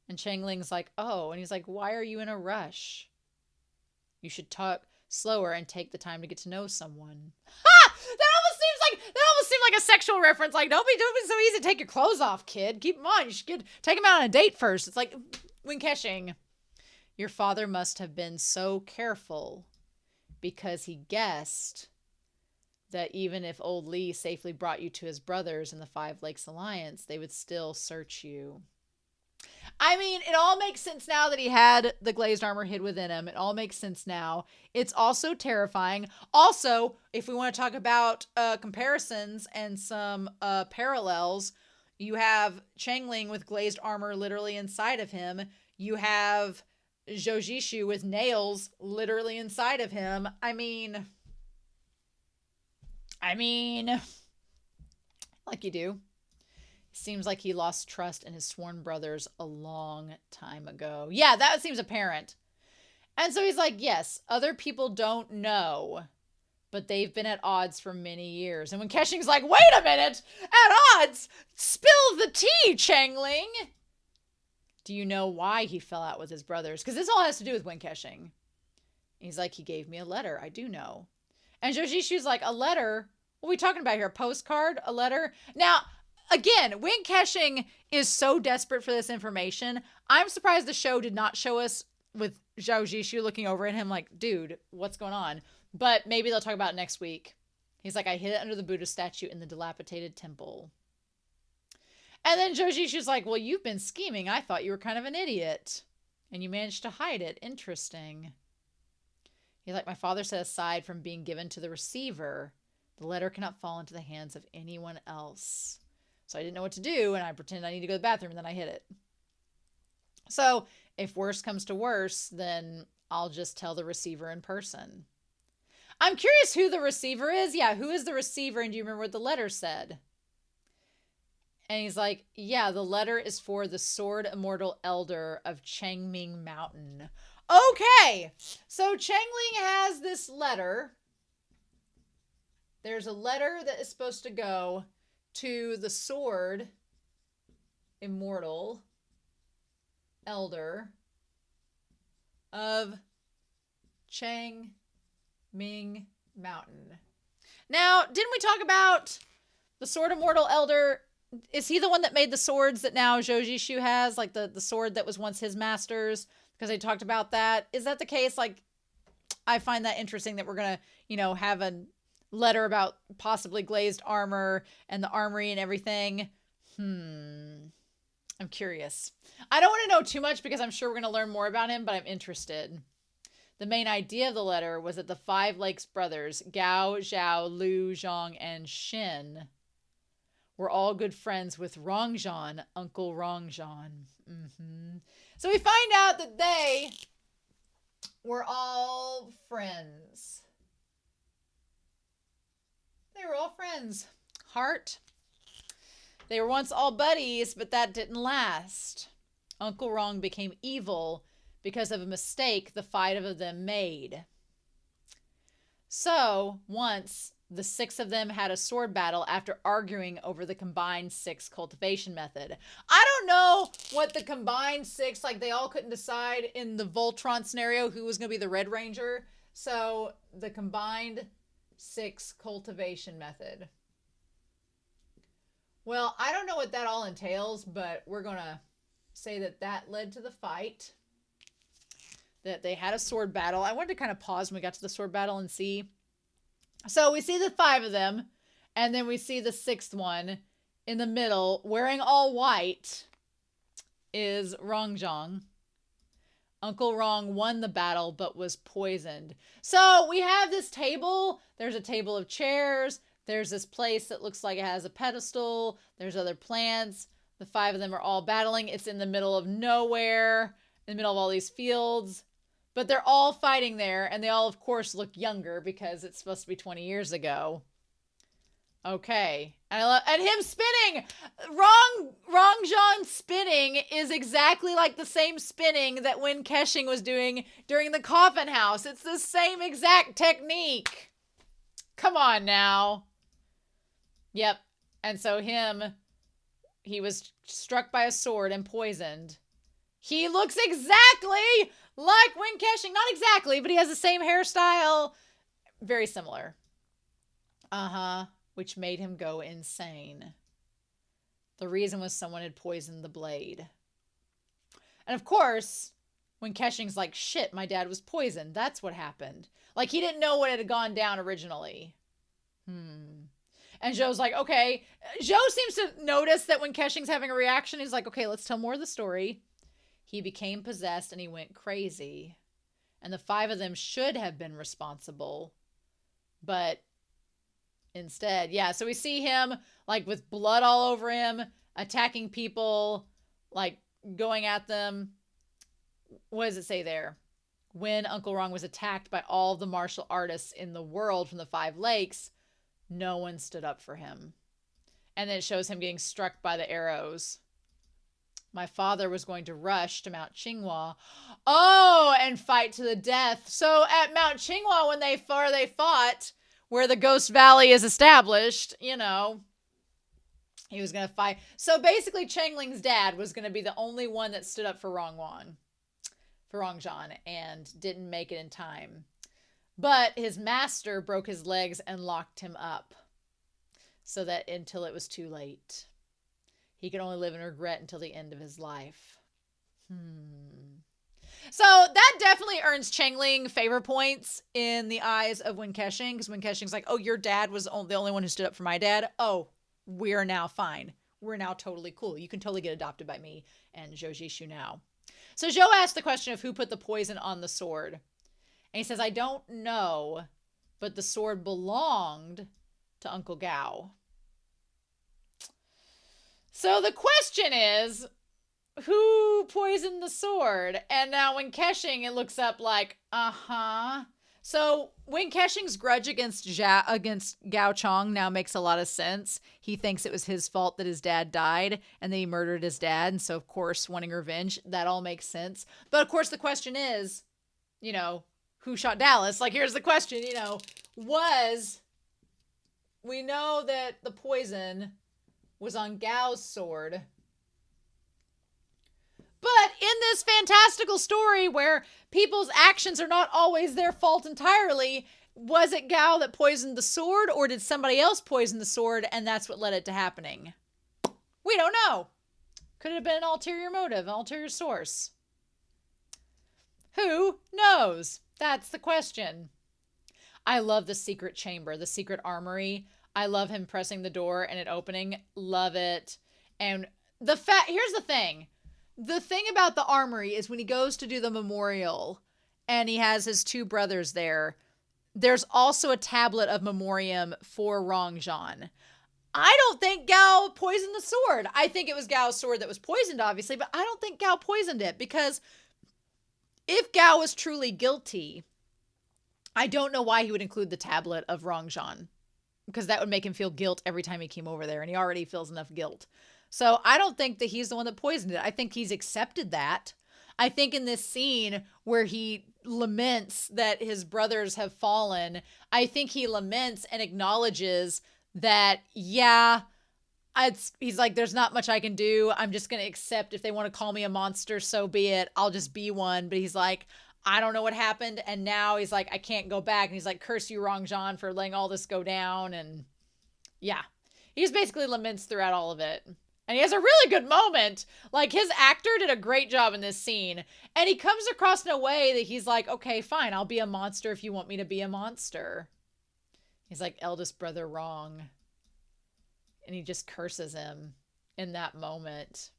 And Chengling's like, oh. And he's like, why are you in a rush? You should talk slower and take the time to get to know someone. Ha! That almost seemed like a sexual reference. Like, don't be so easy to take your clothes off, kid. Keep them on. You should take him out on a date first. It's like, Wen Kexing, your father must have been so careful because he guessed that even if old Li safely brought you to his brothers in the Five Lakes Alliance, they would still search you. I mean, it all makes sense now that he had the glazed armor hid within him. It all makes sense now. It's also terrifying. Also, if we want to talk about comparisons and some parallels, you have Chengling with glazed armor literally inside of him. You have Zhou Jishu with nails literally inside of him. I mean, like you do. Seems like he lost trust in his sworn brothers a long time ago. Yeah, that seems apparent. And so he's like, yes, other people don't know, but they've been at odds for many years. And when Keshling's like, wait a minute, at odds? Spill the tea, Chengling. Do you know why he fell out with his brothers? Because this all has to do with Wen Keshing. He's like, he gave me a letter. I do know. And Zhoujishu's like, a letter? What are we talking about here? A postcard? A letter? Now, again, Wen Keshing is so desperate for this information. I'm surprised the show did not show us with Zhoujishu looking over at him like, dude, what's going on? But maybe they'll talk about it next week. He's like, I hid it under the Buddha statue in the dilapidated temple. And then Zhoujishu's like, well, you've been scheming. I thought you were kind of an idiot. And you managed to hide it. Interesting. He's like, my father said aside from being given to the receiver, the letter cannot fall into the hands of anyone else. So I didn't know what to do, and I pretended I need to go to the bathroom, and then I hid it. So if worse comes to worse, then I'll just tell the receiver in person. I'm curious who the receiver is. Yeah, who is the receiver, and do you remember what the letter said? And he's like, yeah, the letter is for the Sword Immortal Elder of Chengling Mountain. Okay, so Chengling has this letter. There's a letter that is supposed to go to the Sword Immortal Elder of Chengling Mountain. Now, didn't we talk about the Sword Immortal Elder? Is he the one that made the swords that now Zhoujishu has? Like the sword that was once his master's? Because they talked about that. Is that the case? Like, I find that interesting that we're going to, have a letter about possibly glazed armor and the armory and everything. I'm curious. I don't want to know too much because I'm sure we're going to learn more about him, but I'm interested. The main idea of the letter was that the Five Lakes brothers, Gao, Zhao, Lu, Zhang, and Xin, were all good friends with Rongzhan, Uncle Rongzhan. So we find out that they were all friends. They were all friends. Heart. They were once all buddies, but that didn't last. Uncle Rong became evil because of a mistake the five of them made. So, once, the six of them had a sword battle after arguing over the combined six cultivation method. I don't know what the combined six, like they all couldn't decide in the Voltron scenario who was going to be the Red Ranger. So, the combined six cultivation method. Well, I don't know what that all entails, but we're going to say that that led to the fight. That they had a sword battle. I wanted to kind of pause when we got to the sword battle and see. So we see the five of them, and then we see the sixth one in the middle, wearing all white, is Rongzhang. Uncle Rong won the battle, but was poisoned. So we have this table. There's a table of chairs. There's this place that looks like it has a pedestal. There's other plants. The five of them are all battling. It's in the middle of nowhere, in the middle of all these fields. But they're all fighting there, and they all, of course, look younger because it's supposed to be 20 years ago. Okay. And him spinning! Rongzhan spinning is exactly like the same spinning that Wen Keshing was doing during the coffin house. It's the same exact technique. Come on now. Yep. And so he was struck by a sword and poisoned. He looks exactly like Wen Keshing. Not exactly, but he has the same hairstyle. Very similar. Which made him go insane. The reason was someone had poisoned the blade. And of course, Wen Keshing's like, shit, my dad was poisoned. That's what happened. Like, he didn't know what had gone down originally. And Zhou's like, okay. Zhou seems to notice that Wen Keshing's having a reaction. He's like, okay, let's tell more of the story. He became possessed and he went crazy. And the five of them should have been responsible. But instead, yeah. So we see him like with blood all over him, attacking people, like going at them. What does it say there? When Uncle Rong was attacked by all the martial artists in the world from the Five Lakes, no one stood up for him. And then it shows him getting struck by the arrows. My father was going to rush to Mount Qinghua. Oh, and fight to the death. So at Mount Qinghua, when they fought, where the Ghost Valley is established, you know, he was going to fight. So basically, Chengling's dad was going to be the only one that stood up for Rongzhan, and didn't make it in time. But his master broke his legs and locked him up so that until it was too late. He could only live in regret until the end of his life. So that definitely earns Chengling favor points in the eyes of Wen Kexing, because Wen Kexing's like, oh, your dad was the only one who stood up for my dad. Oh, we're now fine. We're now totally cool. You can totally get adopted by me and Zhou Jishu now. So Zhou asked the question of who put the poison on the sword. And he says, I don't know, but the sword belonged to Uncle Gao. So the question is, who poisoned the sword? And now Wen Kexing, it looks up like, So Wen Kexing's grudge against Gao Chong now makes a lot of sense. He thinks it was his fault that his dad died and that he murdered his dad. And so, of course, wanting revenge, that all makes sense. But, of course, the question is, you know, who shot Dallas? Like, here's the question, you know, we know that the poison was on Gao's sword. But in this fantastical story where people's actions are not always their fault entirely, was it Gao that poisoned the sword, or did somebody else poison the sword and that's what led it to happening? We don't know. Could it have been an ulterior motive, an ulterior source? Who knows? That's the question. I love the secret chamber, the secret armory. I love him pressing the door and it opening. Love it. And here's the thing. The thing about the armory is when he goes to do the memorial and he has his two brothers there, there's also a tablet of memoriam for Rongzhan. I don't think Gao poisoned the sword. I think it was Gao's sword that was poisoned, obviously, but I don't think Gao poisoned it, because if Gao was truly guilty, I don't know why he would include the tablet of Rongzhan, because that would make him feel guilt every time he came over there, and he already feels enough guilt. So I don't think that he's the one that poisoned it. I think he's accepted that. I think in this scene where he laments that his brothers have fallen, I think he laments and acknowledges that, yeah, he's like, there's not much I can do. I'm just going to accept if they want to call me a monster, so be it. I'll just be one. But he's like, I don't know what happened. And now he's like, I can't go back. And he's like, curse you, Rongzhan, for letting all this go down. And yeah, he just basically laments throughout all of it. And he has a really good moment. Like, his actor did a great job in this scene. And he comes across in a way that he's like, okay, fine, I'll be a monster if you want me to be a monster. He's like, eldest brother wrong. And he just curses him in that moment.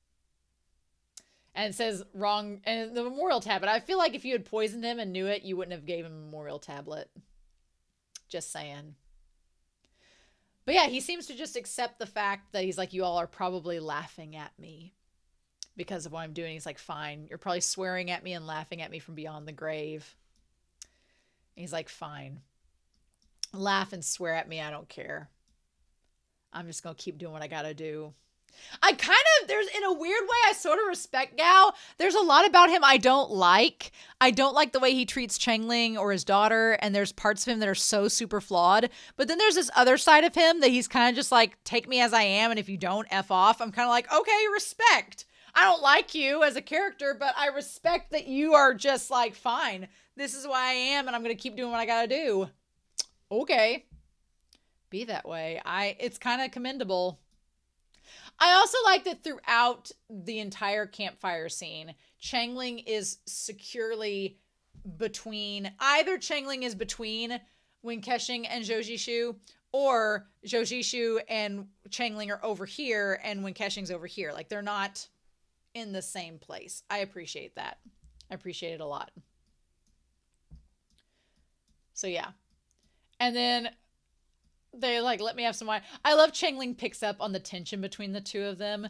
And says wrong. And the memorial tablet. I feel like if you had poisoned him and knew it, you wouldn't have gave him a memorial tablet. Just saying. But yeah, he seems to just accept the fact that he's like, you all are probably laughing at me because of what I'm doing. He's like, fine. You're probably swearing at me and laughing at me from beyond the grave. And he's like, fine. Laugh and swear at me. I don't care. I'm just going to keep doing what I got to do. There's, in a weird way, I sort of respect Gao. There's a lot about him I don't like. I don't like the way he treats Chengling or his daughter, and there's parts of him that are so super flawed. But then there's this other side of him that he's kind of just like, take me as I am, and if you don't, F off. I'm kind of like, okay, respect. I don't like you as a character, but I respect that you are just like, fine, this is who I am, and I'm going to keep doing what I got to do. Okay. Be that way. It's kind of commendable. I also like that throughout the entire campfire scene, Chengling is securely between, either Chengling is between Wen Kexing and Zhou Jishu, or Zhou Jishu and Chengling are over here and Wen Kexing's over here. Like, they're not in the same place. I appreciate that. I appreciate it a lot. So yeah. And then they like, let me have some wine. I love Chengling picks up on the tension between the two of them.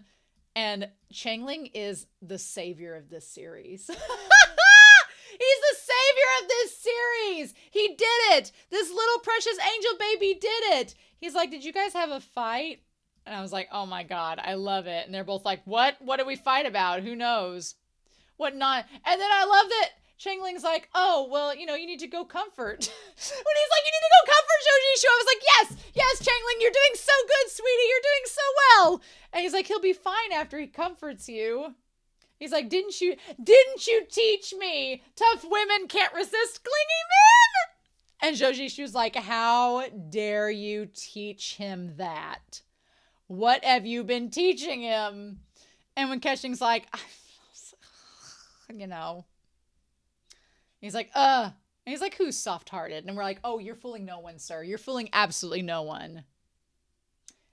And Chengling is the savior of this series. He's the savior of this series. He did it. This little precious angel baby did it. He's like, did you guys have a fight? And I was like, oh my God, I love it. And they're both like, what? What did we fight about? Who knows? What not? And then I love that Chengling's like, oh, well, you need to go comfort. When he's like, you need to go comfort Zhou Jishu, I was like, yes, Chengling, you're doing so good, sweetie. You're doing so well. And he's like, he'll be fine after he comforts you. He's like, didn't you teach me tough women can't resist clingy men? And Zhou Jishu's like, how dare you teach him that? What have you been teaching him? And when Keshin's like, he's like, And he's like, who's soft-hearted? And we're like, oh, you're fooling no one, sir. You're fooling absolutely no one.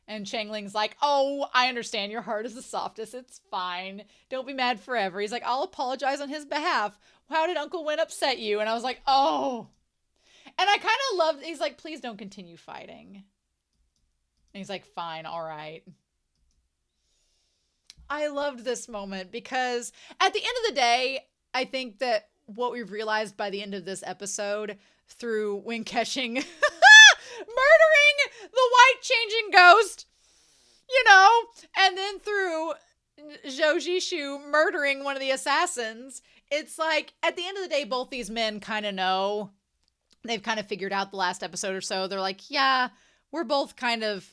And Chengling's like, oh, I understand. Your heart is the softest. It's fine. Don't be mad forever. He's like, I'll apologize on his behalf. How did Uncle Wen upset you? And I was like, oh. And I kind of loved, he's like, please don't continue fighting. And he's like, fine, all right. I loved this moment because at the end of the day, I think that what we've realized by the end of this episode through Wen Keqing murdering the white changing ghost, and then through Zhou Jishu murdering one of the assassins, it's like at the end of the day, both these men kind of know. They've kind of figured out the last episode or so. They're like, yeah, we're both kind of,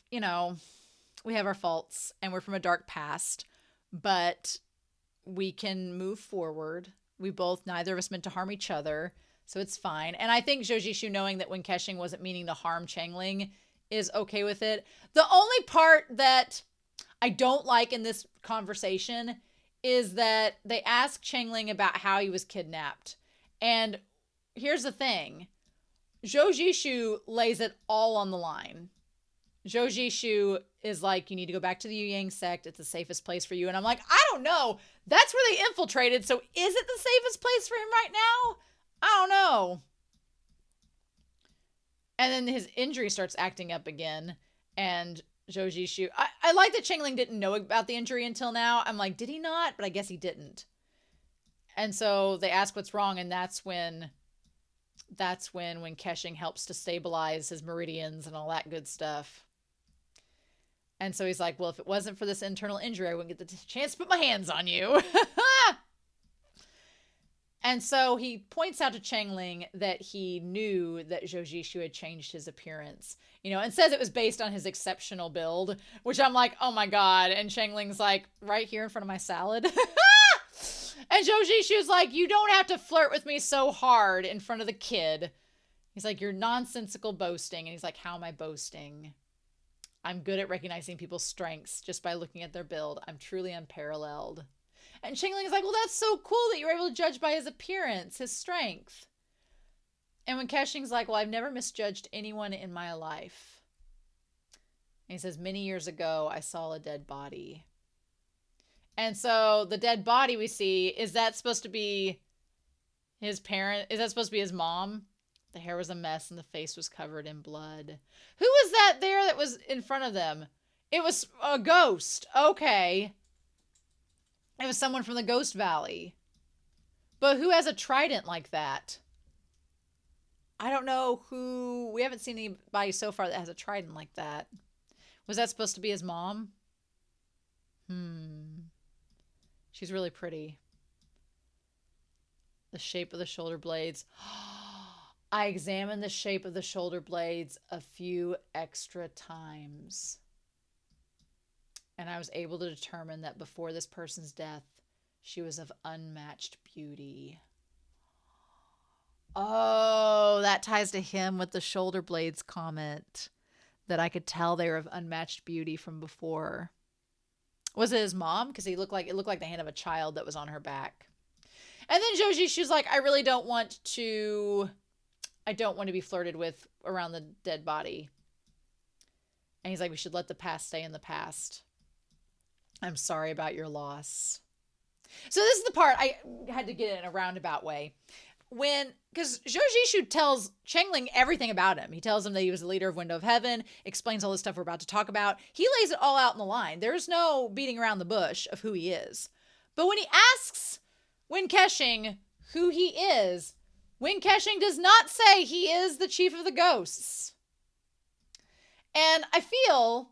we have our faults and we're from a dark past, but we can move forward. Neither of us meant to harm each other, so it's fine. And I think Zhou Jishu, knowing that Wen Keqing wasn't meaning to harm Chengling, is okay with it. The only part that I don't like in this conversation is that they ask Chengling about how he was kidnapped. And here's the thing. Zhou Jishu lays it all on the line. Zhou Jishu is like, you need to go back to the Yu Yang sect. It's the safest place for you. And I'm like, I don't know. That's where they infiltrated. So is it the safest place for him right now? I don't know. And then his injury starts acting up again. And Zhou Jishu, I like that Chengling didn't know about the injury until now. I'm like, did he not? But I guess he didn't. And so they ask what's wrong. And that's when Keqing helps to stabilize his meridians and all that good stuff. And so he's like, well, if it wasn't for this internal injury, I wouldn't get the chance to put my hands on you. And so he points out to Chengling that he knew that Zhou Jishu had changed his appearance, and says it was based on his exceptional build, which I'm like, oh my God. And Chengling's like, right here in front of my salad. And Zhou Jishu's like, you don't have to flirt with me so hard in front of the kid. He's like, you're nonsensical boasting. And he's like, how am I boasting? I'm good at recognizing people's strengths just by looking at their build. I'm truly unparalleled. And Chengling is like, well, that's so cool that you were able to judge by his appearance, his strength. And when Keqing's like, well, I've never misjudged anyone in my life. And he says, many years ago, I saw a dead body. And so the dead body we see, is that supposed to be his parent? Is that supposed to be his mom? The hair was a mess and the face was covered in blood. Who was that there that was in front of them? It was a ghost. Okay. It was someone from the Ghost Valley. But who has a trident like that? I don't know who. We haven't seen anybody so far that has a trident like that. Was that supposed to be his mom? She's really pretty. The shape of the shoulder blades. I examined the shape of the shoulder blades a few extra times. And I was able to determine that before this person's death, she was of unmatched beauty. Oh, that ties to him with the shoulder blades comment. That I could tell they were of unmatched beauty from before. Was it his mom? Because it looked like the hand of a child that was on her back. And then Zhou Jishu's like, I don't want to be flirted with around the dead body. And he's like, we should let the past stay in the past. I'm sorry about your loss. So this is the part I had to get in a roundabout way. Because Zhou Jishu tells Chengling everything about him. He tells him that he was the leader of Window of Heaven, explains all the stuff we're about to talk about. He lays it all out in the line. There's no beating around the bush of who he is. But when he asks Wen Keqing who he is, Wen Keqing does not say he is the chief of the ghosts. And I feel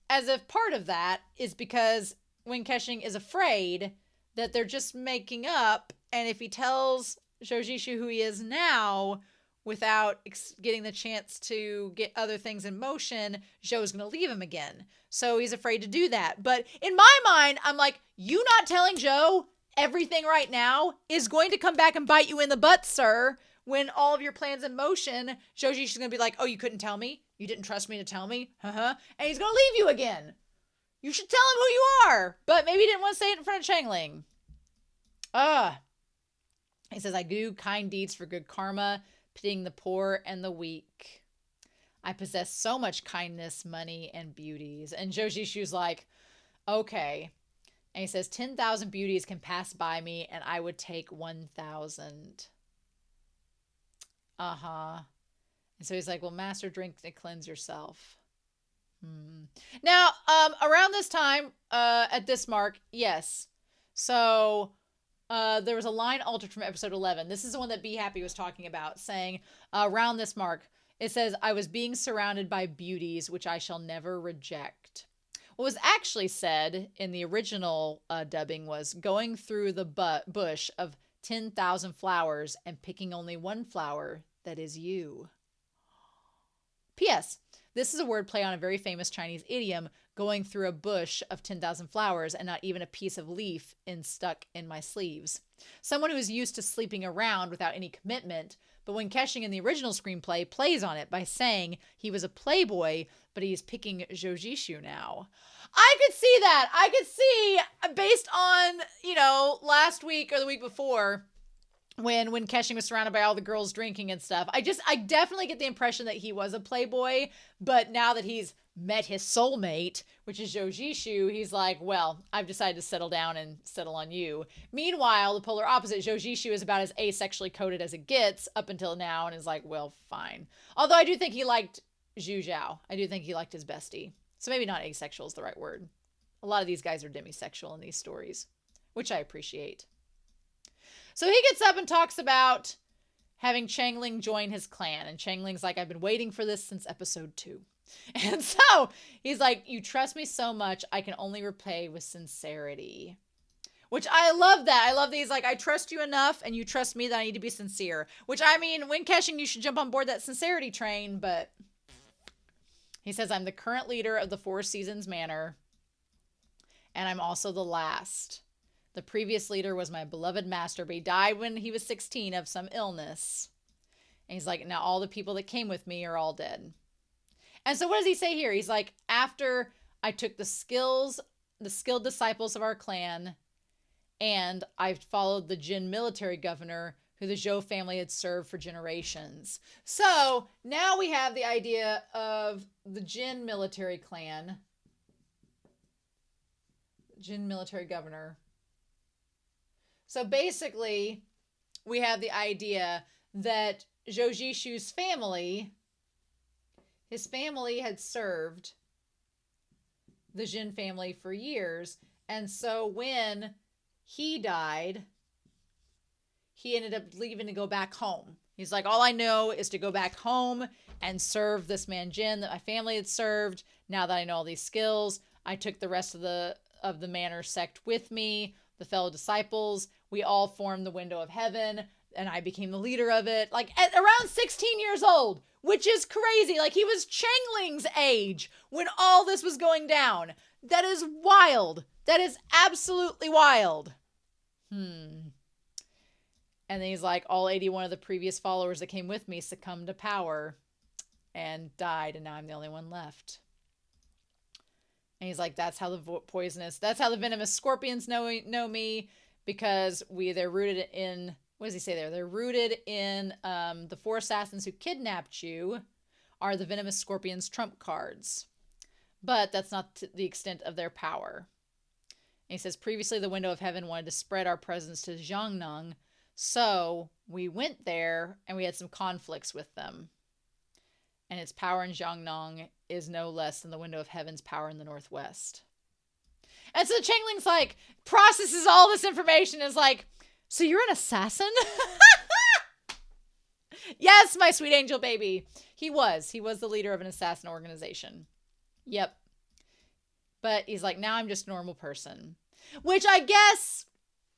as if part of that is because Wen Keqing is afraid that they're just making up, and if he tells Shojishu who he is now without getting the chance to get other things in motion, Zhou's going to leave him again. So he's afraid to do that. But in my mind, I'm like, you not telling Zhou everything right now is going to come back and bite you in the butt, sir. When all of your plans in motion, Shojishu's going to be like, oh, you couldn't tell me? You didn't trust me to tell me? And he's going to leave you again. You should tell him who you are. But maybe he didn't want to say it in front of Chengling. He says, I do kind deeds for good karma, pitying the poor and the weak. I possess so much kindness, money, and beauties. And Shojishu's like, okay. And he says, 10,000 beauties can pass by me, and I would take 1,000. And so he's like, well, master, drink and cleanse yourself. Now, around this time, at this mark, yes. So there was a line altered from episode 11. This is the one that Be Happy was talking about, saying around this mark, it says, I was being surrounded by beauties, which I shall never reject. What was actually said in the original dubbing was going through the bush of 10,000 flowers and picking only one flower that is you. P.S. This is a wordplay on a very famous Chinese idiom, going through a bush of 10,000 flowers and not even a piece of leaf stuck in my sleeves. Someone who is used to sleeping around without any commitment, but when Keshing in the original screenplay plays on it by saying he was a playboy, but he's picking Shojishu now. I could see that. I could see, based on, last week or the week before, when Keshing was surrounded by all the girls drinking and stuff. I definitely get the impression that he was a playboy, but now that he's met his soulmate, which is Shojishu, he's like, well, I've decided to settle down and settle on you. Meanwhile, the polar opposite, Shojishu is about as asexually coded as it gets up until now and is like, well, fine. Although I do think he liked Zhu Zhao. I do think he liked his bestie. So maybe not asexual is the right word. A lot of these guys are demisexual in these stories, which I appreciate. So he gets up and talks about having Chengling join his clan. And Chengling's like, I've been waiting for this since episode 2. And so he's like, you trust me so much, I can only repay with sincerity. Which I love that. I love that he's like, I trust you enough and you trust me that I need to be sincere. Which, I mean, when Keshing, you should jump on board that sincerity train. But he says, I'm the current leader of the Four Seasons Manor. And I'm also the last. The previous leader was my beloved master, but he died when he was 16 of some illness. And he's like, now all the people that came with me are all dead. And so what does he say here? He's like, after I took the skilled disciples of our clan, and I followed the Jin military governor who the Zhou family had served for generations. So now we have the idea of the Jin military clan. Jin military governor. So basically, we have the idea that Shojishu's family, his family had served the Jin family for years. And so when he died, he ended up leaving to go back home. He's like, all I know is to go back home and serve this man Jin that my family had served. Now that I know all these skills, I took the rest of the manor sect with me, the fellow disciples. We all formed the Window of Heaven, and I became the leader of it, like at around 16 years old, which is crazy. Like, he was Chengling's age when all this was going down. That is wild. That is absolutely wild. And then he's like, all 81 of the previous followers that came with me succumbed to power and died, and now I'm the only one left. And he's like, that's how the venomous scorpions know me, because they're rooted in, what does he say there? They're rooted in the 4 assassins who kidnapped you are the venomous scorpions' trump cards. But that's not to the extent of their power. And he says, previously the Window of Heaven wanted to spread our presence to Xiangneng, so we went there and we had some conflicts with them. And its power in Xiangneng is no less than the Window of Heaven's power in the Northwest. And so Chengling's like, processes all this information and is like, so you're an assassin? Yes, my sweet angel baby. He was the leader of an assassin organization. Yep. But he's like, now I'm just a normal person. Which I guess,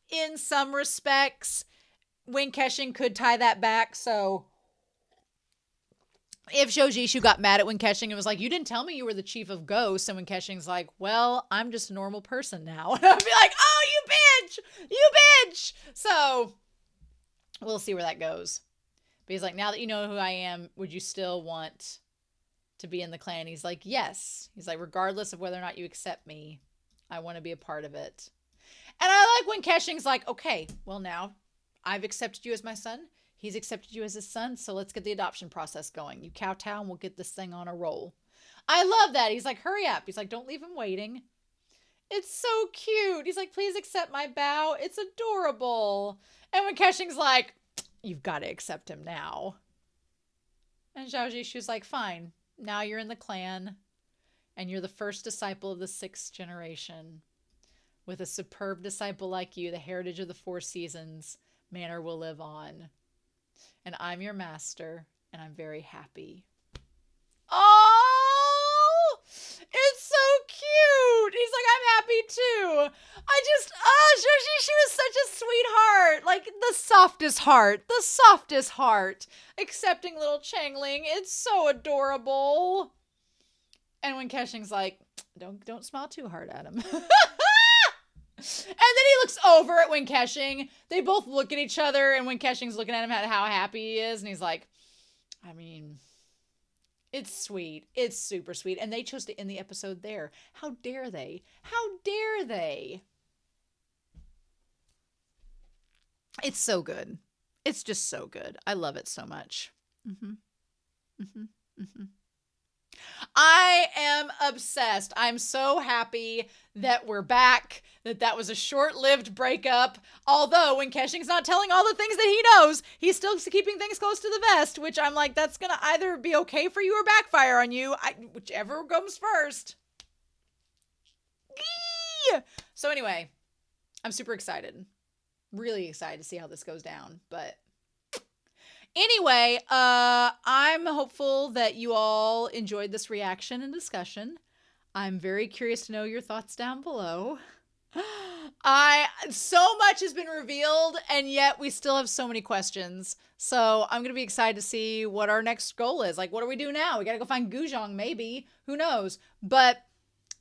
in some respects, Wing Keshing could tie that back. So if Shojishu got mad at Wing Keshing and was like, you didn't tell me you were the chief of ghosts, and Wing Keshing's like, well, I'm just a normal person now. And I'd be like, oh, you bitch! You bitch! So we'll see where that goes. But he's like, now that you know who I am, would you still want to be in the clan? He's like, yes. He's like, regardless of whether or not you accept me, I want to be a part of it. And I like when Keshing's like, okay, well now I've accepted you as my son. He's accepted you as his son, so let's get the adoption process going. You kowtow and we'll get this thing on a roll. I love that. He's like, hurry up. He's like, don't leave him waiting. It's so cute. He's like, please accept my bow. It's adorable. And when Keshing's like, you've got to accept him now. And Zhao Jishu's like, fine. Now you're in the clan, and you're the first disciple of the 6th generation. With a superb disciple like you, the heritage of the 4 seasons, manor will live on. And I'm your master, and I'm very happy. Oh, it's so cute. He's like, I'm happy too. Shojishu is such a sweetheart. Like the softest heart. Accepting little Chengling. It's so adorable. And when Keshing's like, don't smile too hard at him. And then he looks over at Wing Keshing. They both look at each other, and Wing Keshing's looking at him at how happy he is, and he's like, I mean, it's sweet. It's super sweet. And they chose to end the episode there. How dare they? How dare they? It's so good. It's just so good. I love it so much. I am obsessed. I'm so happy that we're back, that was a short-lived breakup. Although when Keshing's not telling all the things that he knows, he's still keeping things close to the vest, which I'm like, that's going to either be okay for you or backfire on you. Whichever comes first. So anyway, I'm super excited. Really excited to see how this goes down. But anyway, I'm hopeful that you all enjoyed this reaction and discussion. I'm very curious to know your thoughts down below. So much has been revealed, and yet we still have so many questions. So I'm going to be excited to see what our next goal is. Like, what do we do now? We got to go find Guzhong, maybe. Who knows? But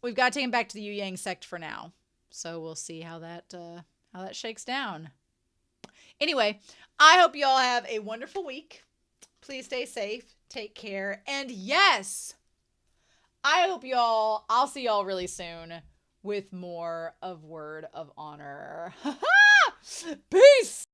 we've got to take him back to the Yu Yang sect for now. So we'll see how that shakes down. Anyway, I hope you all have a wonderful week. Please stay safe. Take care. And yes, I hope I'll see y'all really soon with more of Word of Honor. Peace!